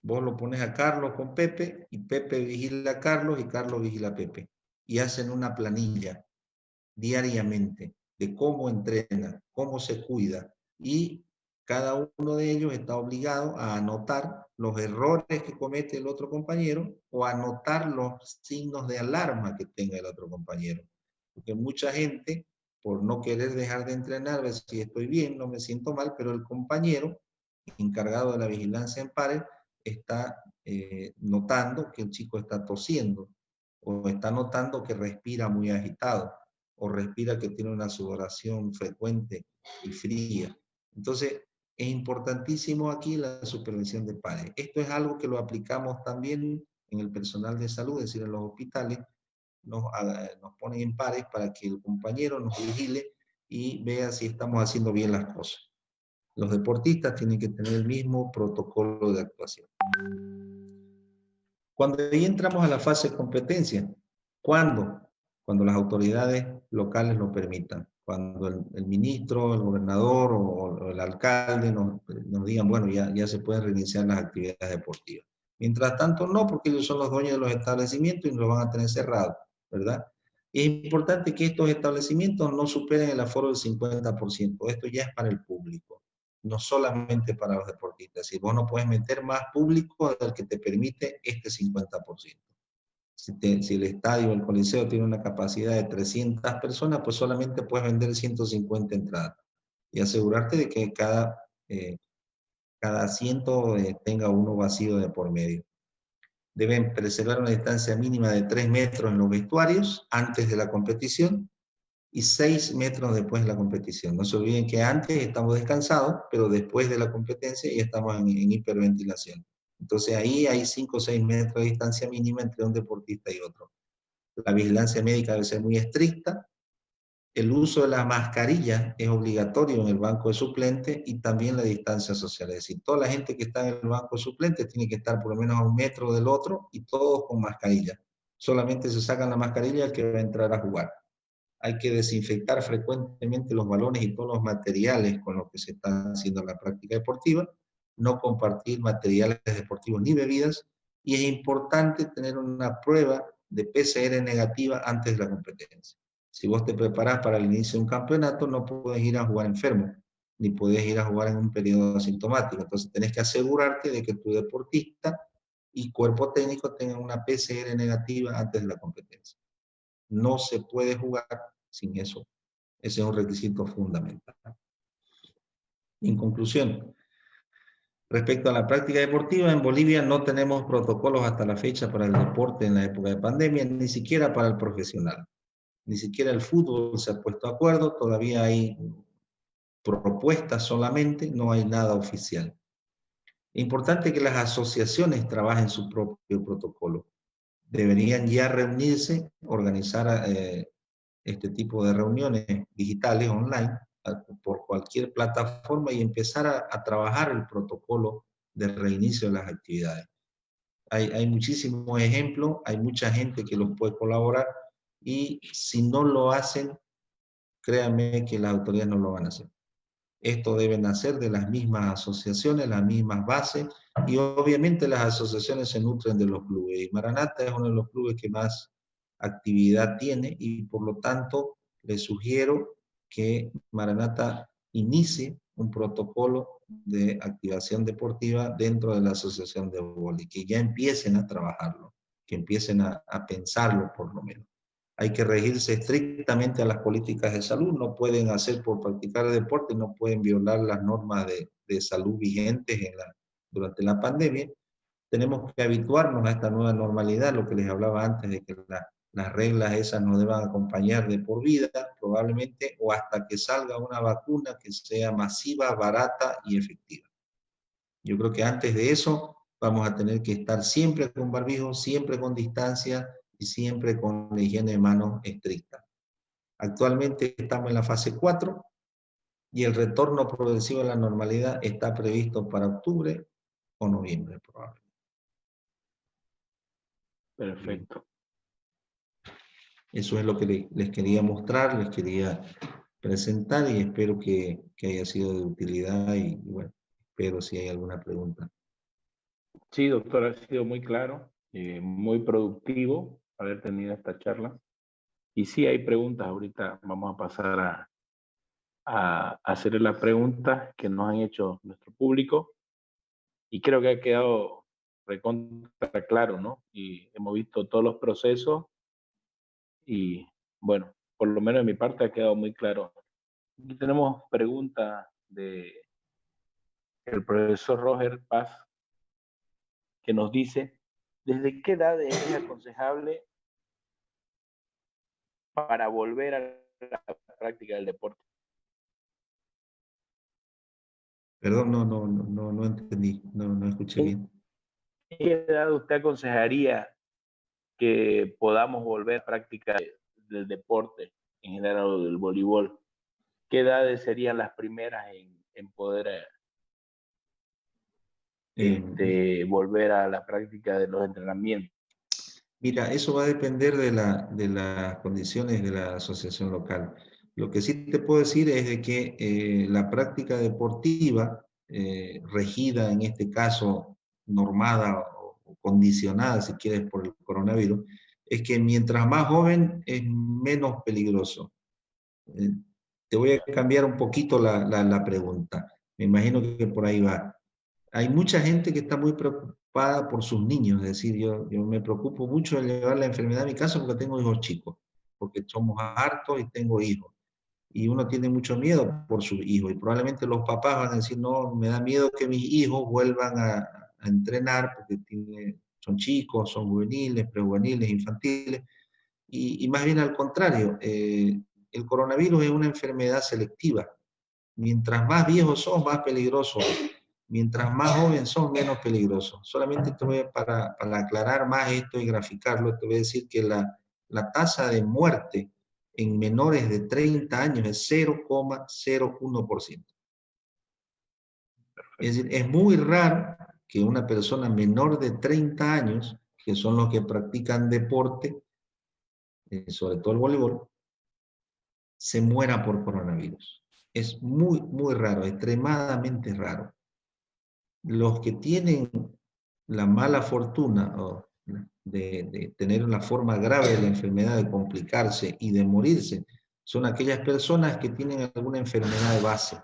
Vos lo pones a Carlos con Pepe y Pepe vigila a Carlos y Carlos vigila a Pepe. Y hacen una planilla diariamente de cómo entrena, cómo se cuida. Y cada uno de ellos está obligado a anotar los errores que comete el otro compañero o a anotar los signos de alarma que tenga el otro compañero. Porque mucha gente, por no querer dejar de entrenar, ve si estoy bien, no me siento mal, pero el compañero encargado de la vigilancia en pares está notando que el chico está tosiendo o está notando que respira muy agitado o respira que tiene una sudoración frecuente y fría. Entonces, es importantísimo aquí la supervisión de pares. Esto es algo que lo aplicamos también en el personal de salud, es decir, en los hospitales, nos ponen en pares para que el compañero nos vigile y vea si estamos haciendo bien las cosas. Los deportistas tienen que tener el mismo protocolo de actuación. Cuando ya entramos a la fase de competencia, ¿cuándo? Cuando las autoridades locales lo permitan. Cuando el ministro, el gobernador o el alcalde nos digan, bueno, ya se pueden reiniciar las actividades deportivas. Mientras tanto, no, porque ellos son los dueños de los establecimientos y nos van a tener cerrados, ¿verdad? Y es importante que estos establecimientos no superen el aforo del 50%. Esto ya es para el público, no solamente para los deportistas. Si vos no puedes meter más público del que te permite este 50%. Si el estadio o el coliseo tiene una capacidad de 300 personas, pues solamente puedes vender 150 entradas. Y asegurarte de que cada asiento tenga uno vacío de por medio. Deben preservar una distancia mínima de 3 metros en los vestuarios antes de la competición y 6 metros después de la competición. No se olviden que antes estamos descansados, pero después de la competencia ya estamos en hiperventilación. Entonces ahí hay 5 o 6 metros de distancia mínima entre un deportista y otro. La vigilancia médica debe ser muy estricta. El uso de la mascarilla es obligatorio en el banco de suplentes y también la distancia social. Es decir, toda la gente que está en el banco de suplentes tiene que estar por lo menos a 1 metro del otro y todos con mascarilla. Solamente se sacan la mascarilla el que va a entrar a jugar. Hay que desinfectar frecuentemente los balones y todos los materiales con los que se está haciendo la práctica deportiva, no compartir materiales deportivos ni bebidas, y es importante tener una prueba de PCR negativa antes de la competencia. Si vos te preparás para el inicio de un campeonato, no puedes ir a jugar enfermo, ni puedes ir a jugar en un periodo asintomático. Entonces tenés que asegurarte de que tu deportista y cuerpo técnico tengan una PCR negativa antes de la competencia. No se puede jugar sin eso. Ese es un requisito fundamental. En conclusión, respecto a la práctica deportiva, en Bolivia no tenemos protocolos hasta la fecha para el deporte en la época de pandemia, ni siquiera para el profesional. Ni siquiera el fútbol se ha puesto de acuerdo, todavía hay propuestas solamente, no hay nada oficial. Importante que las asociaciones trabajen su propio protocolo. Deberían ya reunirse, organizar este tipo de reuniones digitales online por cualquier plataforma y empezar a trabajar el protocolo de reinicio de las actividades. Hay muchísimos ejemplos, hay mucha gente que los puede colaborar y si no lo hacen, créanme que las autoridades no lo van a hacer. Esto debe nacer de las mismas asociaciones, las mismas bases, y obviamente las asociaciones se nutren de los clubes. Y Maranata es uno de los clubes que más actividad tiene y por lo tanto les sugiero que Maranata inicie un protocolo de activación deportiva dentro de la asociación de vóley, que ya empiecen a trabajarlo, que empiecen a pensarlo por lo menos. Hay que regirse estrictamente a las políticas de salud, no pueden hacer por practicar deporte, no pueden violar las normas de salud vigentes durante la pandemia. Tenemos que habituarnos a esta nueva normalidad, lo que les hablaba antes de que las reglas esas nos deban acompañar de por vida, probablemente, o hasta que salga una vacuna que sea masiva, barata y efectiva. Yo creo que antes de eso vamos a tener que estar siempre con barbijo, siempre con distancia y siempre con la higiene de manos estricta. Actualmente estamos en la fase 4 y el retorno progresivo a la normalidad está previsto para octubre o noviembre probablemente. Perfecto. Eso es lo que les quería mostrar, les quería presentar y espero que haya sido de utilidad y bueno, espero si hay alguna pregunta. Sí, doctor, ha sido muy claro, muy productivo haber tenido esta charla. Y sí, hay preguntas. Ahorita vamos a pasar a hacer las preguntas que nos han hecho nuestro público. Y creo que ha quedado recontra claro, ¿no? Y hemos visto todos los procesos y, bueno, por lo menos de mi parte ha quedado muy claro. Aquí tenemos preguntas del profesor Roger Paz, que nos dice, ¿desde qué edad es aconsejable para volver a la práctica del deporte? Perdón, no entendí, no escuché ¿En bien. qué edad usted aconsejaría que podamos volver a practicar del deporte, en general o del voleibol? ¿Qué edades serían las primeras en poder volver a la práctica de los entrenamientos? Mira, eso va a depender de las condiciones de la asociación local. Lo que sí te puedo decir es de que la práctica deportiva, regida en este caso, normada o condicionada, si quieres, por el coronavirus, es que mientras más joven es menos peligroso. Eh, Te voy a cambiar un poquito la pregunta. Me imagino que por ahí va. Hay mucha gente que está muy preocupada por sus niños, es decir, yo me preocupo mucho de llevar la enfermedad a mi casa porque tengo hijos chicos, porque somos hartos y tengo hijos. Y uno tiene mucho miedo por sus hijos y probablemente los papás van a decir, no, me da miedo que mis hijos vuelvan a entrenar porque son chicos, son juveniles, prejuveniles, infantiles. Y más bien al contrario, el coronavirus es una enfermedad selectiva. Mientras más viejos sos, más peligrosos. Mientras más jóvenes sos, menos peligrosos. Solamente para aclarar más esto y graficarlo, te voy a decir que la tasa de muerte en menores de 30 años es 0,01%. Es decir, es muy raro que una persona menor de 30 años, que son los que practican deporte, sobre todo el voleibol, se muera por coronavirus. Es muy raro, extremadamente raro. Los que tienen la mala fortuna de tener una forma grave de la enfermedad, de complicarse y de morirse, son aquellas personas que tienen alguna enfermedad de base.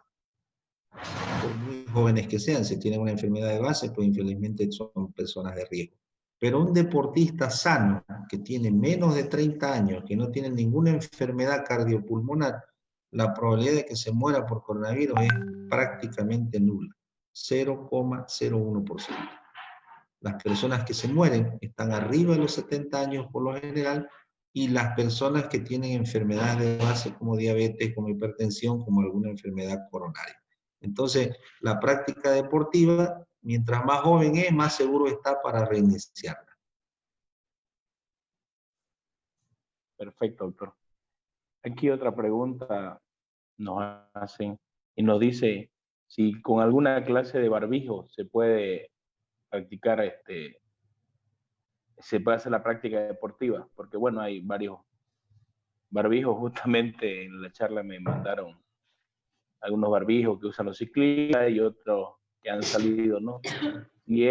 Por muy jóvenes que sean, si tienen una enfermedad de base, pues infelizmente son personas de riesgo. Pero un deportista sano, que tiene menos de 30 años, que no tiene ninguna enfermedad cardiopulmonar, la probabilidad de que se muera por coronavirus es prácticamente nula, 0,01%. Las personas que se mueren están arriba de los 70 años por lo general, y las personas que tienen enfermedades de base como diabetes, como hipertensión, como alguna enfermedad coronaria. Entonces, la práctica deportiva mientras más joven es, más seguro está para reiniciarla. Perfecto, doctor. Aquí otra pregunta nos hacen y nos dice si con alguna clase de barbijo se puede practicar, se puede hacer la práctica deportiva, porque bueno, hay varios barbijos, justamente en la charla me mandaron algunos barbijos que usan los ciclistas y otros que han salido, ¿no? Y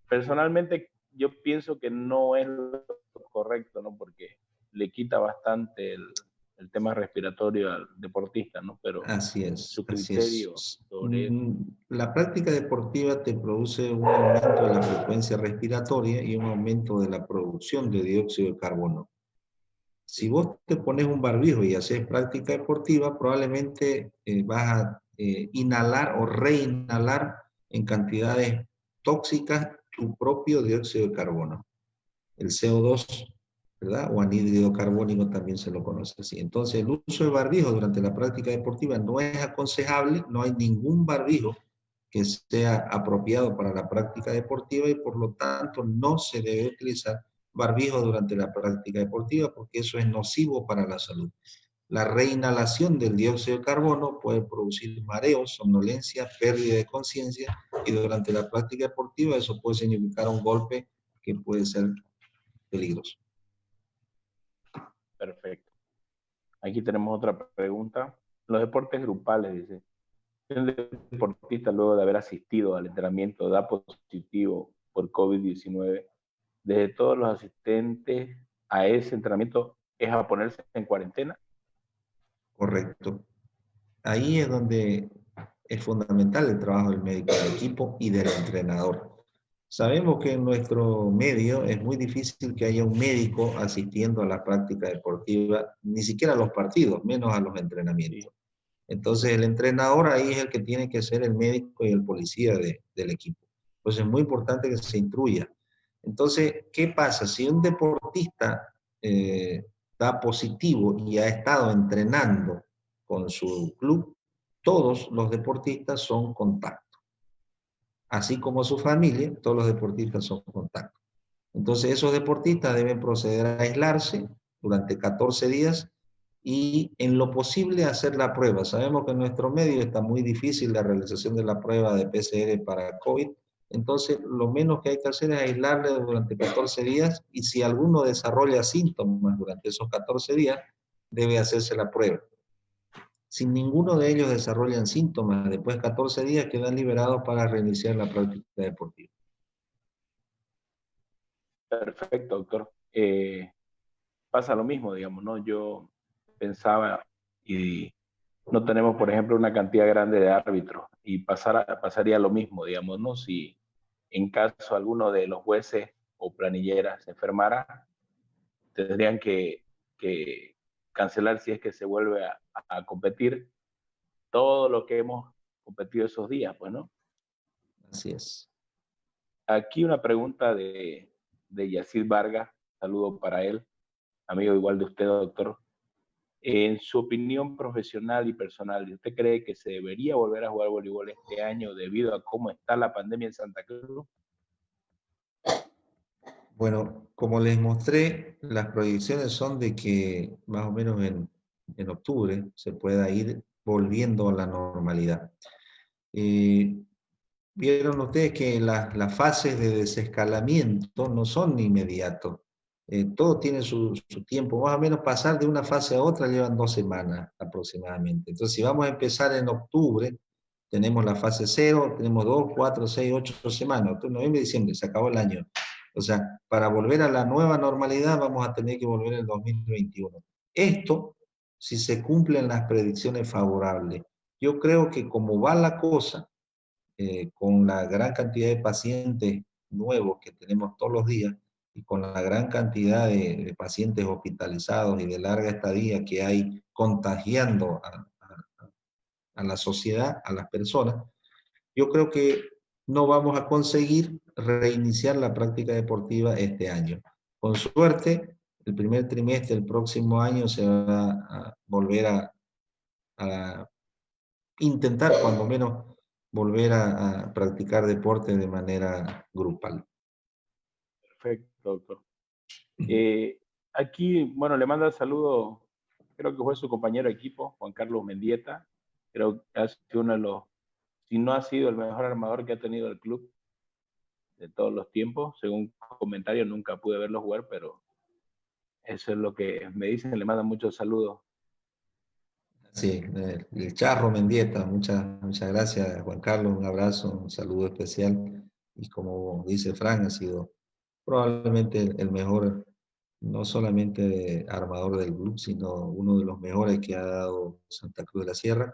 personalmente yo pienso que no es lo correcto, ¿no? Porque le quita bastante el tema respiratorio al deportista, ¿no? Pero Así es, su así criterio es. sobre eso. La práctica deportiva te produce un aumento de la frecuencia respiratoria y un aumento de la producción de dióxido de carbono. Si vos te pones un barbijo y haces práctica deportiva, probablemente vas a inhalar o reinhalar en cantidades tóxicas tu propio dióxido de carbono. El CO2, ¿verdad? O anhídrido carbónico también se lo conoce así. Entonces, el uso de barbijo durante la práctica deportiva no es aconsejable, no hay ningún barbijo que sea apropiado para la práctica deportiva y por lo tanto no se debe utilizar barbijo durante la práctica deportiva porque eso es nocivo para la salud. La reinhalación del dióxido de carbono puede producir mareos, somnolencia, pérdida de conciencia y durante la práctica deportiva eso puede significar un golpe que puede ser peligroso. Perfecto. Aquí tenemos otra pregunta. Los deportes grupales, dice. Un deportista luego de haber asistido al entrenamiento da positivo por COVID-19. Desde todos los asistentes a ese entrenamiento es a ponerse en cuarentena. Correcto. Ahí es donde es fundamental el trabajo del médico del equipo y del entrenador. Sabemos que en nuestro medio es muy difícil que haya un médico asistiendo a la práctica deportiva, ni siquiera a los partidos, menos a los entrenamientos. Entonces el entrenador ahí es el que tiene que ser el médico y el policía del equipo. Entonces es muy importante que se instruya. Entonces, ¿qué pasa? Si un deportista da positivo y ha estado entrenando con su club, todos los deportistas son contacto. Así como su familia, todos los deportistas son contacto. Entonces esos deportistas deben proceder a aislarse durante 14 días y en lo posible hacer la prueba. Sabemos que en nuestro medio está muy difícil la realización de la prueba de PCR para COVID, entonces lo menos que hay que hacer es aislarle durante 14 días y si alguno desarrolla síntomas durante esos 14 días, debe hacerse la prueba. Si ninguno de ellos desarrollan síntomas, después de 14 días quedan liberados para reiniciar la práctica deportiva. Perfecto, doctor. Pasa lo mismo, digamos, ¿no? Yo pensaba y no tenemos, por ejemplo, una cantidad grande de árbitros y pasaría lo mismo, digamos, ¿no? Si en caso alguno de los jueces o planilleras se enfermara, tendrían que cancelar si es que se vuelve a competir todo lo que hemos competido esos días, pues, ¿no? Así es. Aquí una pregunta de Yacid Vargas, saludo para él, amigo igual de usted, doctor. En su opinión profesional y personal, ¿usted cree que se debería volver a jugar voleibol este año debido a cómo está la pandemia en Santa Cruz? Bueno, como les mostré, las proyecciones son de que más o menos en octubre se pueda ir volviendo a la normalidad. Vieron ustedes que las fases de desescalamiento no son inmediatos. Todo tiene su tiempo. Más o menos pasar de una fase a otra llevan 2 semanas aproximadamente. Entonces, si vamos a empezar en octubre, tenemos la fase 0, tenemos 2, 4, 6, 8 semanas. Octubre, noviembre, diciembre, se acabó el año. O sea, para volver a la nueva normalidad vamos a tener que volver en el 2021. Esto, si se cumplen las predicciones favorables. Yo creo que como va la cosa, con la gran cantidad de pacientes nuevos que tenemos todos los días y con la gran cantidad de pacientes hospitalizados y de larga estadía que hay contagiando a la sociedad, a las personas, yo creo que no vamos a conseguir reiniciar la práctica deportiva este año. Con suerte, el primer trimestre del próximo año se va a volver a intentar, cuando menos, volver a practicar deporte de manera grupal. Perfecto, doctor. Aquí, bueno, le manda saludos, creo que fue su compañero de equipo, Juan Carlos Mendieta. Creo que ha sido uno de los, si no ha sido el mejor armador que ha tenido el club de todos los tiempos. Según comentario, nunca pude verlo jugar, pero eso es lo que me dicen. Le mandan muchos saludos. Sí, el Charro Mendieta, muchas gracias Juan Carlos, un abrazo, un saludo especial. Y como dice Fran, ha sido probablemente el mejor, no solamente armador del club, sino uno de los mejores que ha dado Santa Cruz de la Sierra.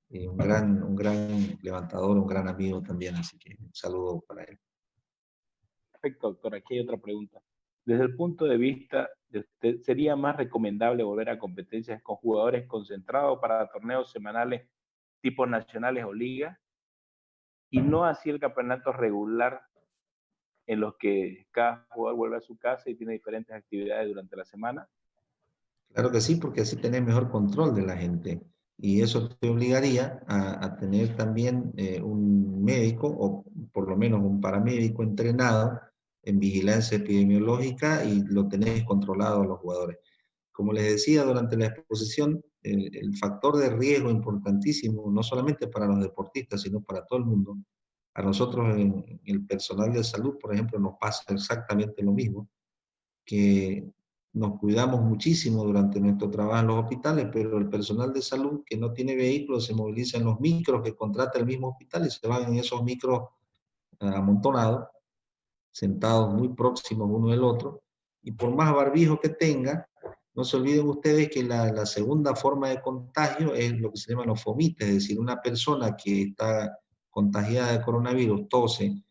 Y un gran levantador, un gran amigo también, así que un saludo para él. Perfecto, doctor. Aquí hay otra pregunta. Desde el punto de vista de usted, ¿sería más recomendable volver a competencias con jugadores concentrados para torneos semanales tipo nacionales o ligas y no así el campeonato regular en los que cada jugador vuelve a su casa y tiene diferentes actividades durante la semana? Claro que sí, porque así tenés mejor control de la gente. Y eso te obligaría a tener también un médico o por lo menos un paramédico entrenado en vigilancia epidemiológica y lo tenés controlado a los jugadores. Como les decía durante la exposición, el factor de riesgo importantísimo, no solamente para los deportistas, sino para todo el mundo. A nosotros en el personal de salud, por ejemplo, nos pasa exactamente lo mismo, que nos cuidamos muchísimo durante nuestro trabajo en los hospitales, pero el personal de salud que no tiene vehículos se moviliza en los micros que contrata el mismo hospital y se van en esos micros amontonados, sentados muy próximos uno del otro, y por más barbijo que tenga, no se olviden ustedes que la segunda forma de contagio es lo que se llama los fomites, es decir, una persona que está contagiada de coronavirus tose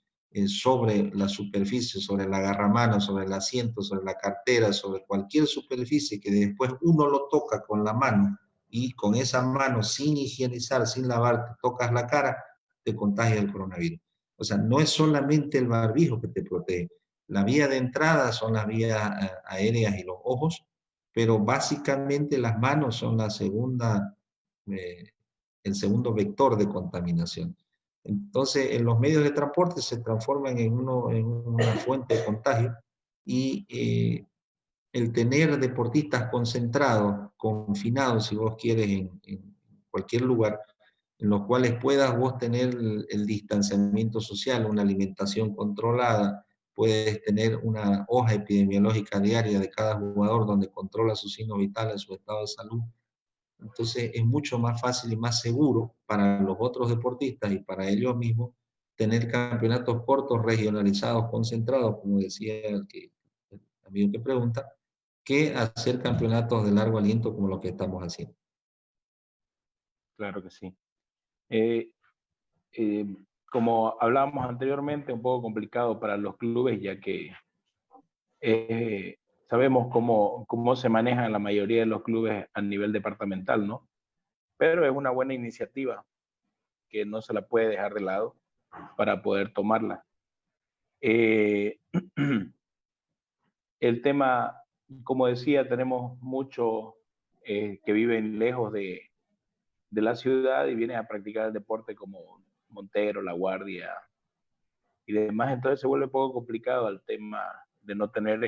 sobre la superficie, sobre la garramano, sobre el asiento, sobre la cartera, sobre cualquier superficie que después uno lo toca con la mano y con esa mano sin higienizar, sin lavar, te tocas la cara, te contagia el coronavirus. O sea, no es solamente el barbijo que te protege. La vía de entrada son las vías aéreas y los ojos, pero básicamente las manos son la segunda, el segundo vector de contaminación. Entonces, en los medios de transporte se transforman en una fuente de contagio y el tener deportistas concentrados, confinados, si vos quieres, en cualquier lugar, en los cuales puedas vos tener el distanciamiento social, una alimentación controlada, puedes tener una hoja epidemiológica diaria de cada jugador donde controla sus signos vitales, su estado de salud. Entonces es mucho más fácil y más seguro para los otros deportistas y para ellos mismos tener campeonatos cortos, regionalizados, concentrados, como decía el amigo que pregunta, que hacer campeonatos de largo aliento como lo que estamos haciendo. Claro que sí. Eh, eh, como hablábamos anteriormente, un poco complicado para los clubes, ya que eh, sabemos cómo se manejan la mayoría de los clubes a nivel departamental, ¿no? Pero es una buena iniciativa que no se la puede dejar de lado para poder tomarla. Eh, el tema, como decía, tenemos muchos que viven lejos de la ciudad y vienen a practicar el deporte como Montero, La Guardia y demás. Entonces se vuelve un poco complicado el tema de no tener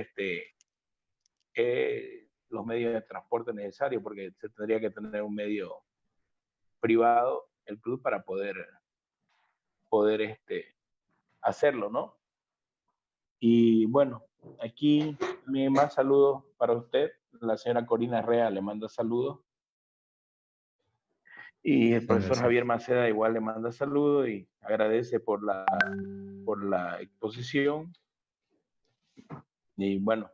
los medios de transporte necesarios, porque se tendría que tener un medio privado, el club, para poder hacerlo, ¿no? Y bueno, aquí mi más saludos para usted. La señora Corina Rea le manda saludos. Y el profesor Gracias. Javier Maceda igual le manda saludos y agradece por la exposición. Y bueno,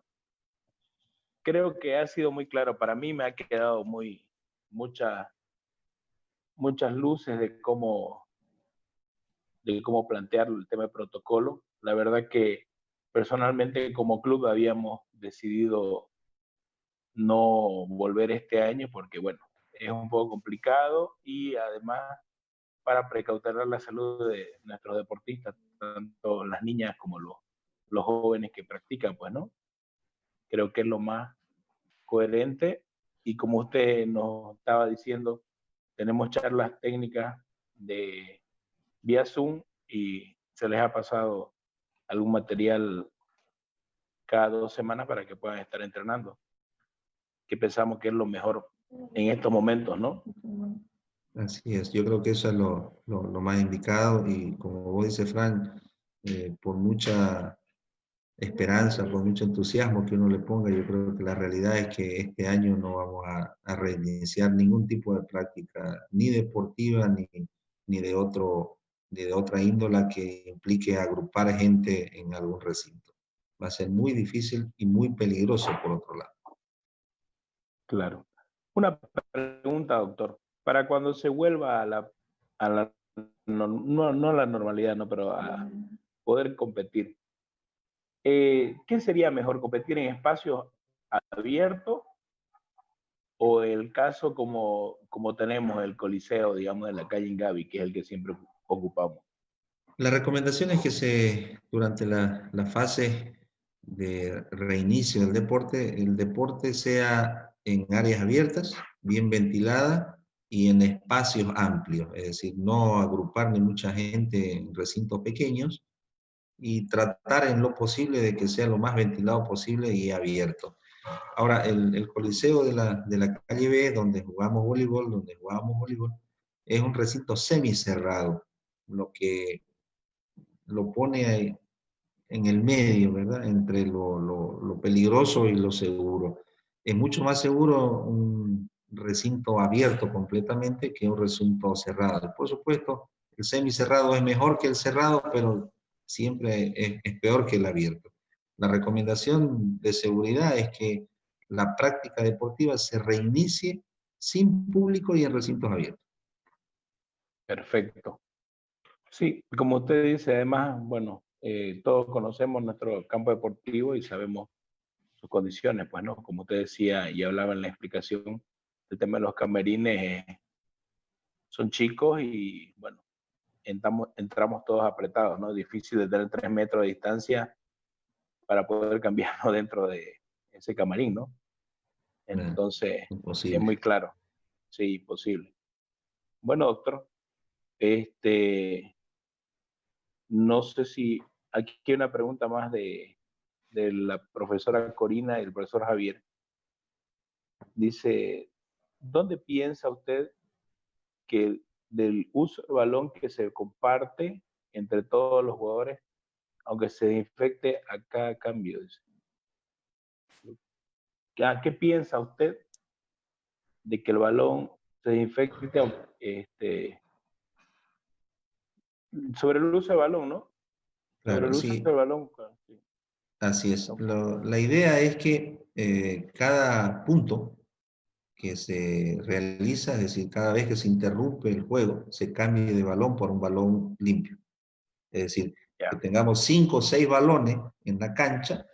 creo que ha sido muy claro. Para mí me ha quedado muchas luces de cómo plantear el tema de protocolo. La verdad que personalmente como club habíamos decidido no volver este año porque, bueno, es un poco complicado y además para precautelar la salud de nuestros deportistas, tanto las niñas como los jóvenes que practican, pues, ¿no? Creo que es lo más coherente y como usted nos estaba diciendo, tenemos charlas técnicas de vía Zoom y se les ha pasado algún material cada 2 semanas para que puedan estar entrenando, que pensamos que es lo mejor en estos momentos, ¿no? Así es, yo creo que eso es lo más indicado y como vos dices, Fran, por mucha esperanza, por mucho entusiasmo que uno le ponga, yo creo que la realidad es que este año no vamos a reiniciar ningún tipo de práctica, ni deportiva, ni de ni de otra índola que implique agrupar gente en algún recinto. Va a ser muy difícil y muy peligroso por otro lado. Claro. Una pregunta, doctor. Para cuando se vuelva a la no a la normalidad, no, pero a poder competir, ¿qué sería mejor, competir en espacios abiertos o el caso como tenemos el Coliseo, digamos, de la calle Ingavi, que es el que siempre ocupamos? La recomendación es que durante la fase de reinicio del deporte, el deporte sea en áreas abiertas, bien ventilada y en espacios amplios, es decir, no agrupar ni mucha gente en recintos pequeños y tratar en lo posible de que sea lo más ventilado posible y abierto. Ahora, el Coliseo de la calle B, donde jugábamos voleibol, es un recinto semicerrado, lo que lo pone ahí en el medio, ¿verdad? Entre lo peligroso y lo seguro. Es mucho más seguro un recinto abierto completamente que un recinto cerrado. Por supuesto, el semicerrado es mejor que el cerrado, pero siempre es peor que el abierto. La recomendación de seguridad es que la práctica deportiva se reinicie sin público y en recintos abiertos. Perfecto. Sí, como usted dice, además, bueno, todos conocemos nuestro campo deportivo y sabemos sus condiciones, pues, ¿no? Como usted decía y hablaba en la explicación, el tema de los camerines son chicos y, bueno, entramos todos apretados, ¿no? Difícil de tener 3 metros de distancia para poder cambiarnos dentro de ese camarín, ¿no? Entonces, es Imposible. muy claro, sí, posible. Bueno, doctor, este, no sé si aquí hay una pregunta más de la profesora Corina y el profesor Javier. Dice, ¿dónde piensa usted que del uso del balón que se comparte entre todos los jugadores, aunque se infecte a cada cambio? Dice. ¿Qué piensa usted de que el balón se infecte sobre el uso del balón, ¿no? Sobre Claro, el uso sí, del balón. Sí. así es. La idea es que cada punto que se realiza, es decir, cada vez que se interrumpe el juego, se cambie de balón por un balón limpio. Es decir, que Ya, tengamos 5 o 6 balones en la cancha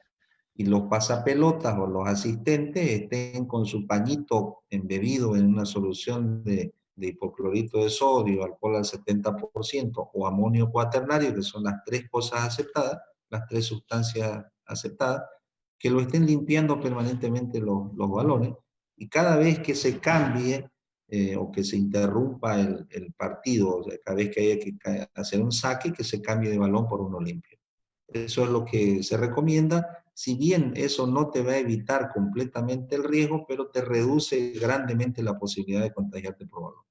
y los pasapelotas o los asistentes estén con su pañito embebido en una solución de hipoclorito de sodio, alcohol al 70% o amonio cuaternario, que son las 3 cosas aceptadas, las 3 sustancias aceptadas, que lo estén limpiando permanentemente los balones y cada vez que se cambie o que se interrumpa el partido, o sea, cada vez que haya que hacer un saque, que se cambie de balón por uno limpio. Eso es lo que se recomienda. Si bien eso no te va a evitar completamente el riesgo, pero te reduce grandemente la posibilidad de contagiarte por balón.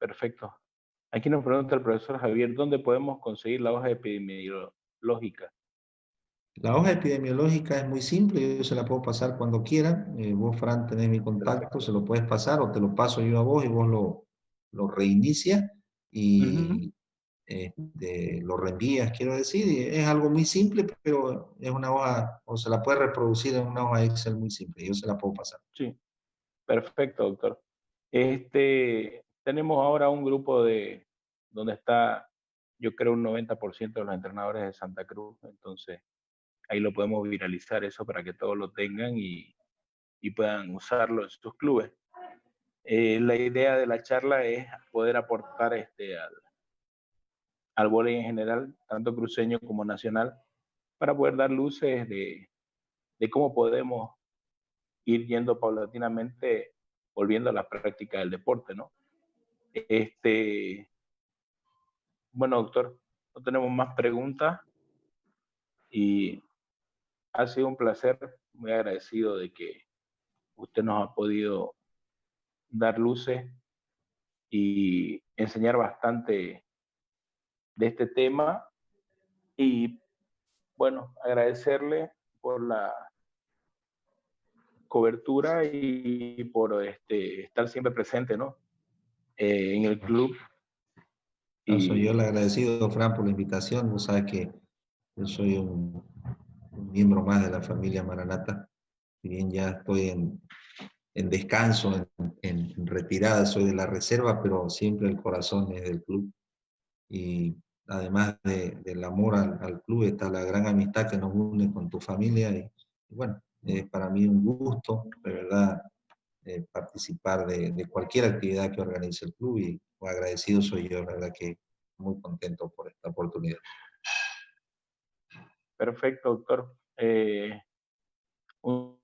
perfecto. Aquí nos pregunta el profesor Javier, ¿dónde podemos conseguir la hoja epidemiológica? La hoja epidemiológica es muy simple, yo se la puedo pasar cuando quieran. Vos, Fran, tenés mi contacto, Perfecto. se lo puedes pasar o te lo paso yo a vos y vos lo reinicias Ujú. y lo reenvías, quiero decir. Y es algo muy simple, pero es una hoja, o se la puede reproducir en una hoja Excel muy simple, yo se la puedo pasar. Sí, perfecto, doctor. Tenemos ahora un grupo donde está, yo creo, un 90% de los entrenadores de Santa Cruz, entonces ahí lo podemos viralizar eso para que todos lo tengan y puedan usarlo en sus clubes. La idea de la charla es poder aportar al vóley en general, tanto cruceño como nacional, para poder dar luces de cómo podemos ir yendo paulatinamente volviendo a la práctica del deporte, ¿no? Este, Bueno, doctor, no tenemos más preguntas y ha sido un placer, muy agradecido de que usted nos ha podido dar luces y enseñar bastante de este tema y bueno, agradecerle por la cobertura y por estar siempre presente, ¿no? En el club. No, soy yo el Y agradecido, Fran, por la invitación. Vos sabes que yo soy un miembro más de la familia Maranata. Si bien ya estoy en descanso, en retirada, soy de la reserva, pero siempre el corazón es del club. Y además del amor al club, está la gran amistad que nos une con tu familia. Y bueno, es para mí un gusto, de verdad, participar de cualquier actividad que organice el club. Y agradecido soy yo, la verdad que muy contento por esta oportunidad. perfecto, doctor. Un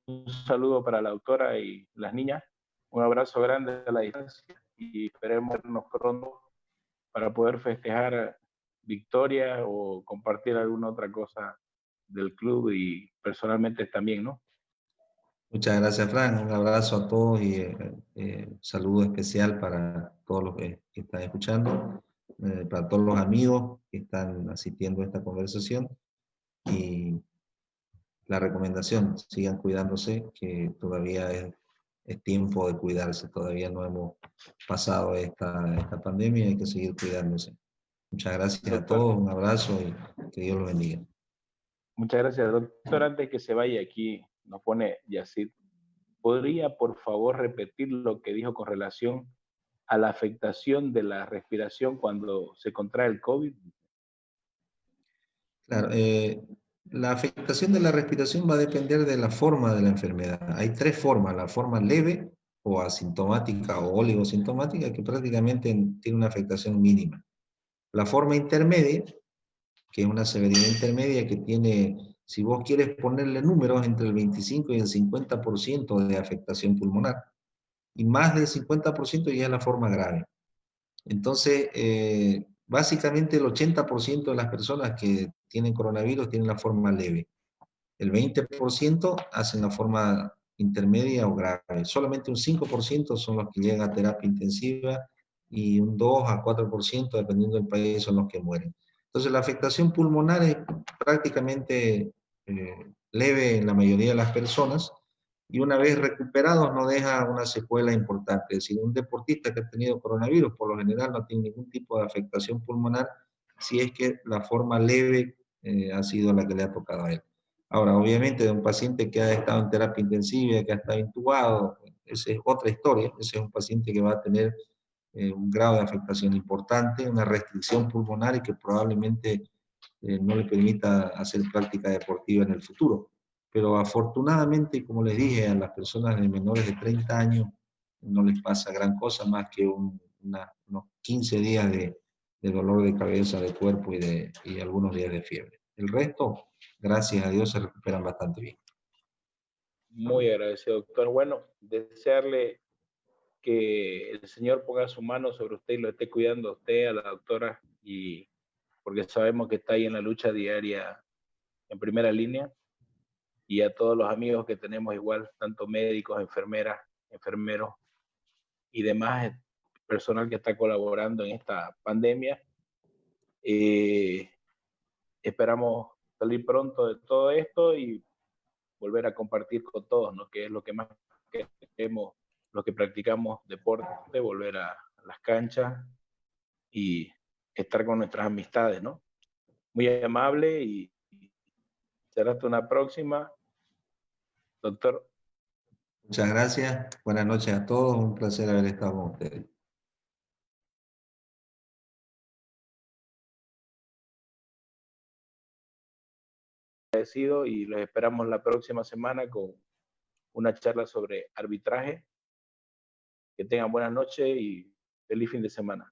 saludo para la doctora y las niñas. Un abrazo grande a la distancia y esperemos vernos pronto para poder festejar victoria o compartir alguna otra cosa del club y personalmente también, ¿no? Muchas gracias, Fran. Un abrazo a todos y saludo especial para todos los que están escuchando, para todos los amigos que están asistiendo a esta conversación. Y la recomendación, sigan cuidándose, que todavía es tiempo de cuidarse, todavía no hemos pasado esta pandemia, hay que seguir cuidándose. Muchas gracias a Doctor, todos, un abrazo y que Dios los bendiga. muchas gracias, doctor. Antes que se vaya aquí, nos pone Yacid. ¿Podría, por favor, repetir lo que dijo con relación a la afectación de la respiración cuando se contrae el COVID? Claro, la afectación de la respiración va a depender de la forma de la enfermedad. Hay tres formas, la forma leve o asintomática o oligosintomática, que prácticamente tiene una afectación mínima. La forma intermedia, que es una severidad intermedia que tiene, si vos quieres ponerle números, entre el 25 y el 50% de afectación pulmonar. Y más del 50% ya es la forma grave. Entonces, básicamente el 80% de las personas que tienen coronavirus tienen la forma leve. El 20% hacen la forma intermedia o grave. Solamente un 5% son los que llegan a terapia intensiva y un 2 a 4%, dependiendo del país, son los que mueren. Entonces, la afectación pulmonar es prácticamente leve en la mayoría de las personas y una vez recuperados no deja una secuela importante. Es decir, un deportista que ha tenido coronavirus por lo general no tiene ningún tipo de afectación pulmonar si es que la forma leve ha sido la que le ha tocado a él. Ahora, obviamente, de un paciente que ha estado en terapia intensiva, que ha estado intubado, esa es otra historia. Ese es un paciente que va a tener un grado de afectación importante, una restricción pulmonar y que probablemente no le permita hacer práctica deportiva en el futuro. Pero afortunadamente, como les dije, a las personas de menores de 30 años no les pasa gran cosa más que unos 15 días de dolor de cabeza, de cuerpo y algunos días de fiebre. El resto, gracias a Dios, se recuperan bastante bien. Muy agradecido, doctor. Bueno, desearle que el Señor ponga su mano sobre usted y lo esté cuidando a usted, a la doctora, y porque sabemos que está ahí en la lucha diaria en primera línea, y a todos los amigos que tenemos igual, tanto médicos, enfermeras, enfermeros y demás personal que está colaborando en esta pandemia. Eh, Esperamos salir pronto de todo esto y volver a compartir con todos, ¿no? Que es lo que más queremos, los que practicamos deporte, volver a las canchas y estar con nuestras amistades, ¿no? Muy amable y será hasta una próxima. Doctor, Muchas gracias, buenas noches a todos, un placer haber estado con ustedes. agradecido y los esperamos la próxima semana con una charla sobre arbitraje. Que tengan buenas noches y feliz fin de semana.